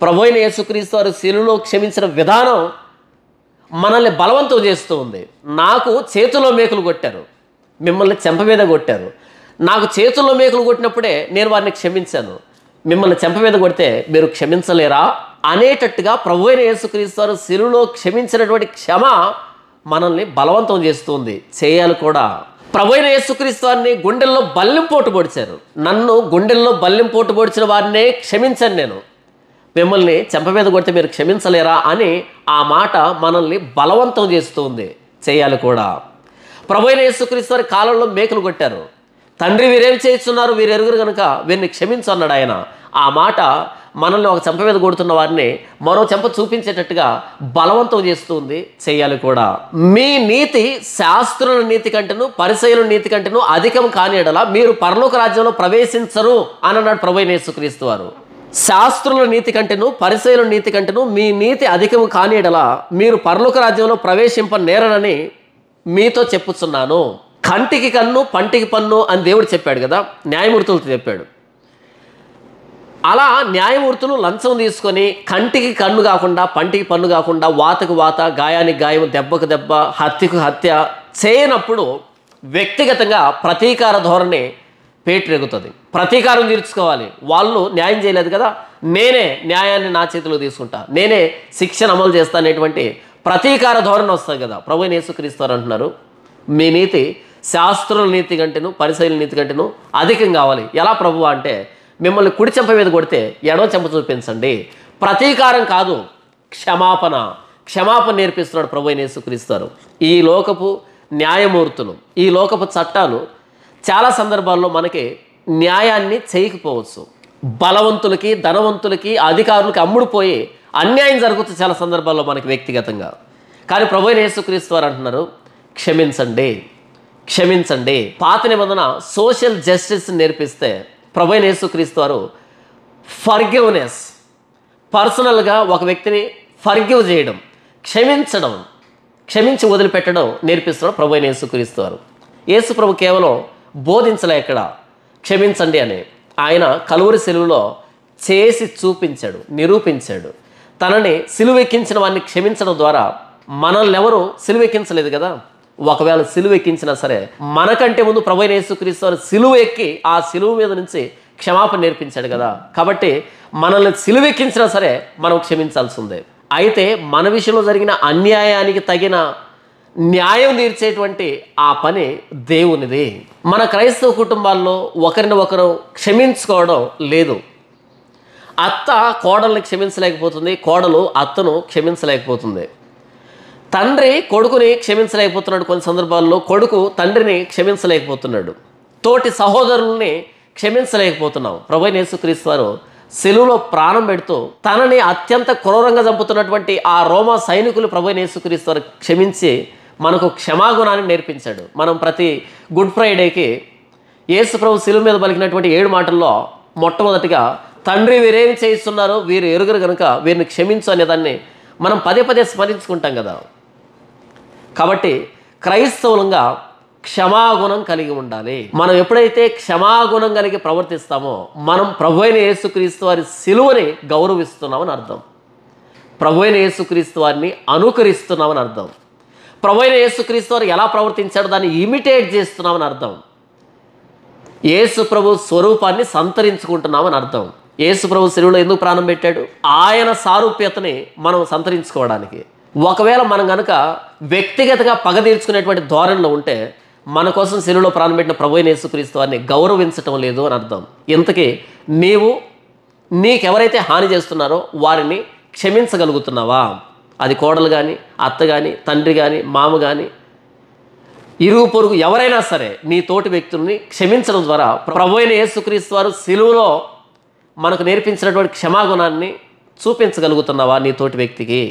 ప్రభువైన యేసుక్రీస్తు వారు శిలువలో క్షమించిన విధానం మనల్ని బలవంతం చేస్తూ ఉంది. నాకు చేతుల్లో మేకులు కొట్టారు, మిమ్మల్ని చెంప మీద కొట్టారు. నాకు చేతుల్లో మేకులు కొట్టినప్పుడే నేను వారిని క్షమించాను. మిమ్మల్ని చెంప మీద కొడితే మీరు క్షమించలేరా అనేటట్టుగా ప్రభువైన యేసుక్రీస్తు వారు శిలువలో క్షమించినటువంటి క్షమ మనల్ని బలవంతం చేస్తుంది, చేయాలి కూడా. ప్రభువైన యేసుక్రీస్తు వారిని గుండెల్లో బల్లెంపోటు పొడిచారు. నన్ను గుండెల్లో బల్లెంపోటు పొడిచిన వారినే క్షమించాను నేను, మిమ్మల్ని చెంప మీద కొడితే మీరు క్షమించలేరా అని ఆ మాట మనల్ని బలవంతం చేస్తుంది, చేయాలి కూడా. ప్రభువైన యేసుక్రీస్తు వారి కాలంలో మేకులు కొట్టారు. తండ్రి వీరేమి చేస్తున్నారు, వీరు ఎరుగురు కనుక వీరిని క్షమించు అన్నాడు ఆయన. ఆ మాట మనల్ని ఒక చెంప మీద కొడుతున్న వారిని మరో చెంప చూపించేటట్టుగా బలవంతం చేస్తుంది, చేయాలి కూడా. మీ నీతి శాస్త్రుల నీతి కంటేను పరిసయ్యుల నీతి కంటేను అధికం కాని యెడల మీరు పరలోక రాజ్యంలో ప్రవేశించరు అని అన్నాడు ప్రభువైన యేసుక్రీస్తు వారు. శాస్త్రుల నీతి కంటేను పరిసయ్యుల నీతి కంటేను మీ నీతి అధికము కాని యెడల మీరు పరలోక రాజ్యంలో ప్రవేశింపనేరనని మీతో చెప్పుచున్నాను. కంటికి కన్ను పంటికి పన్ను అని దేవుడు చెప్పాడు కదా, న్యాయమూర్తులతో చెప్పాడు. అలా న్యాయమూర్తులు లంచం తీసుకొని కంటికి కన్ను కాకుండా పంటికి పన్ను కాకుండా వాతకు వాత గాయానికి గాయం దెబ్బకు దెబ్బ హత్యకు హత్య చేయనప్పుడు వ్యక్తిగతంగా ప్రతీకార ధోరణి పేటరెగుతుంది. ప్రతీకారం తీర్చుకోవాలి. వాళ్ళు న్యాయం చేయలేదు కదా, నేనే న్యాయాన్ని నా చేతిలో తీసుకుంటా, నేనే శిక్షను అమలు చేస్తా అనేటువంటి ప్రతీకార ధోరణి వస్తుంది కదా. ప్రభువైన యేసుక్రీస్తు వారు అంటున్నారు, మీ నీతి శాస్త్రుల నీతి కంటేను పరిసయ్యుల నీతి కంటేను అధికం కావాలి. ఎలా ప్రభువా అంటే, మిమ్మల్ని కుడి చెంప మీద కొడితే ఎడవ చెంప చూపించండి. ప్రతీకారం కాదు, క్షమాపణ నేర్పిస్తున్నాడు ప్రభువైన యేసుక్రీస్తు వారు. ఈ లోకపు న్యాయమూర్తులు, ఈ లోకపు చట్టాలు చాలా సందర్భాల్లో మనకి న్యాయాన్ని చేయకపోవచ్చు. బలవంతులకి ధనవంతులకి అధికారులకి అమ్ముడుపోయి అన్యాయం జరుగుతుంది చాలా సందర్భాల్లో మనకి వ్యక్తిగతంగా. కానీ ప్రభువైన యేసుక్రీస్తు వారు అంటున్నారు, క్షమించండి. పాత నిబంధన సోషల్ జస్టిస్ నేర్పిస్తే ప్రభువైన యేసుక్రీస్తు వారు ఫర్గివ్నెస్, పర్సనల్గా ఒక వ్యక్తిని ఫర్గివ్ చేయడం, క్షమించి వదిలిపెట్టడం నేర్పిస్తున్నాడు ప్రభువైన యేసుక్రీస్తు వారు. యేసు ప్రభు కేవలం బోధించలే ఇక్కడ క్షమించండి అని, ఆయన కలువరి సిలువలో చేసి చూపించాడు, నిరూపించాడు. తనని సిలువెక్కించిన వారిని క్షమించడం ద్వారా మనల్ని ఎవరు సిలువెక్కించలేదు కదా. ఒకవేళ సిలువ ఎక్కించినా సరే మనకంటే ముందు ప్రభువైన యేసుక్రీస్తు వారు సిలువ ఎక్కి ఆ సిలువ మీద నుంచి క్షమాపణ నేర్పించాడు కదా. కాబట్టి మనల్ని సిలువ ఎక్కించినా సరే మనం క్షమించాల్సి ఉంది. అయితే మన విషయంలో జరిగిన అన్యాయానికి తగిన న్యాయం తీర్చేటువంటి ఆ పని దేవునిది. మన క్రైస్తవ కుటుంబాల్లో ఒకరిని ఒకరు క్షమించుకోవడం లేదు. అత్త కోడల్ని క్షమించలేకపోతుంది, కోడలు అత్తను క్షమించలేకపోతుంది. తండ్రి కొడుకుని క్షమించలేకపోతున్నాడు, కొన్ని సందర్భాల్లో కొడుకు తండ్రిని క్షమించలేకపోతున్నాడు, తోటి సహోదరుల్ని క్షమించలేకపోతున్నాం. ప్రభువైన యేసుక్రీస్తు వారు సిలువలో ప్రాణం పెడుతూ తనని అత్యంత క్రూరంగా చంపుతున్నటువంటి ఆ రోమా సైనికులు ప్రభువైన యేసుక్రీస్తు వారు క్షమించి మనకు క్షమాగుణాన్ని నేర్పించాడు. మనం ప్రతి గుడ్ ఫ్రైడేకి యేసు ప్రభు సిలువ మీద పలికినటువంటి 7 మాటల్లో మొట్టమొదటిగా తండ్రి వీరేమి చేయిస్తున్నారో వీరు ఎరుగరు కనుక వీరిని క్షమించు అనేదాన్ని మనం పదే స్మరించుకుంటాం కదా. కాబట్టి క్రైస్తవులంగా క్షమాగుణం కలిగి ఉండాలి. మనం ఎప్పుడైతే క్షమాగుణం కలిగి ప్రవర్తిస్తామో మనం ప్రభువైన యేసుక్రీస్తు వారి సిలువని గౌరవిస్తున్నామని అర్థం, ప్రభువైన యేసుక్రీస్తు వారిని అనుకరిస్తున్నామని అర్థం, ప్రభువైన యేసుక్రీస్తు వారు ఎలా ప్రవర్తించాడో దాన్ని ఇమిటేట్ చేస్తున్నామని అర్థం, యేసు ప్రభు స్వరూపాన్ని సంతరించుకుంటున్నామని అర్థం. యేసు ప్రభు సిలువలో ఎందుకు ప్రాణం పెట్టాడు? ఆయన సారూప్యతని మనం సంతరించుకోవడానికి. ఒకవేళ మనం కనుక వ్యక్తిగతంగా పగ తీర్చుకునేటువంటి ధోరణిలో ఉంటే మన కోసం సిలువలో ప్రాణం పెట్టిన ప్రభువైన యేసుక్రీస్తు వారిని గౌరవించటం లేదు అని అర్థం. ఇంతకీ నీకెవరైతే హాని చేస్తున్నారో వారిని క్షమించగలుగుతున్నావా? అది కోడలు కానీ, అత్త కానీ, తండ్రి కానీ, మామ కానీ, ఇరుగు పొరుగు ఎవరైనా సరే నీ తోటి వ్యక్తుల్ని క్షమించడం ద్వారా ప్రభువైన యేసుక్రీస్తు వారు సిలువలో మనకు నేర్పించినటువంటి క్షమాగుణాన్ని చూపించగలుగుతున్నావా నీ తోటి వ్యక్తికి?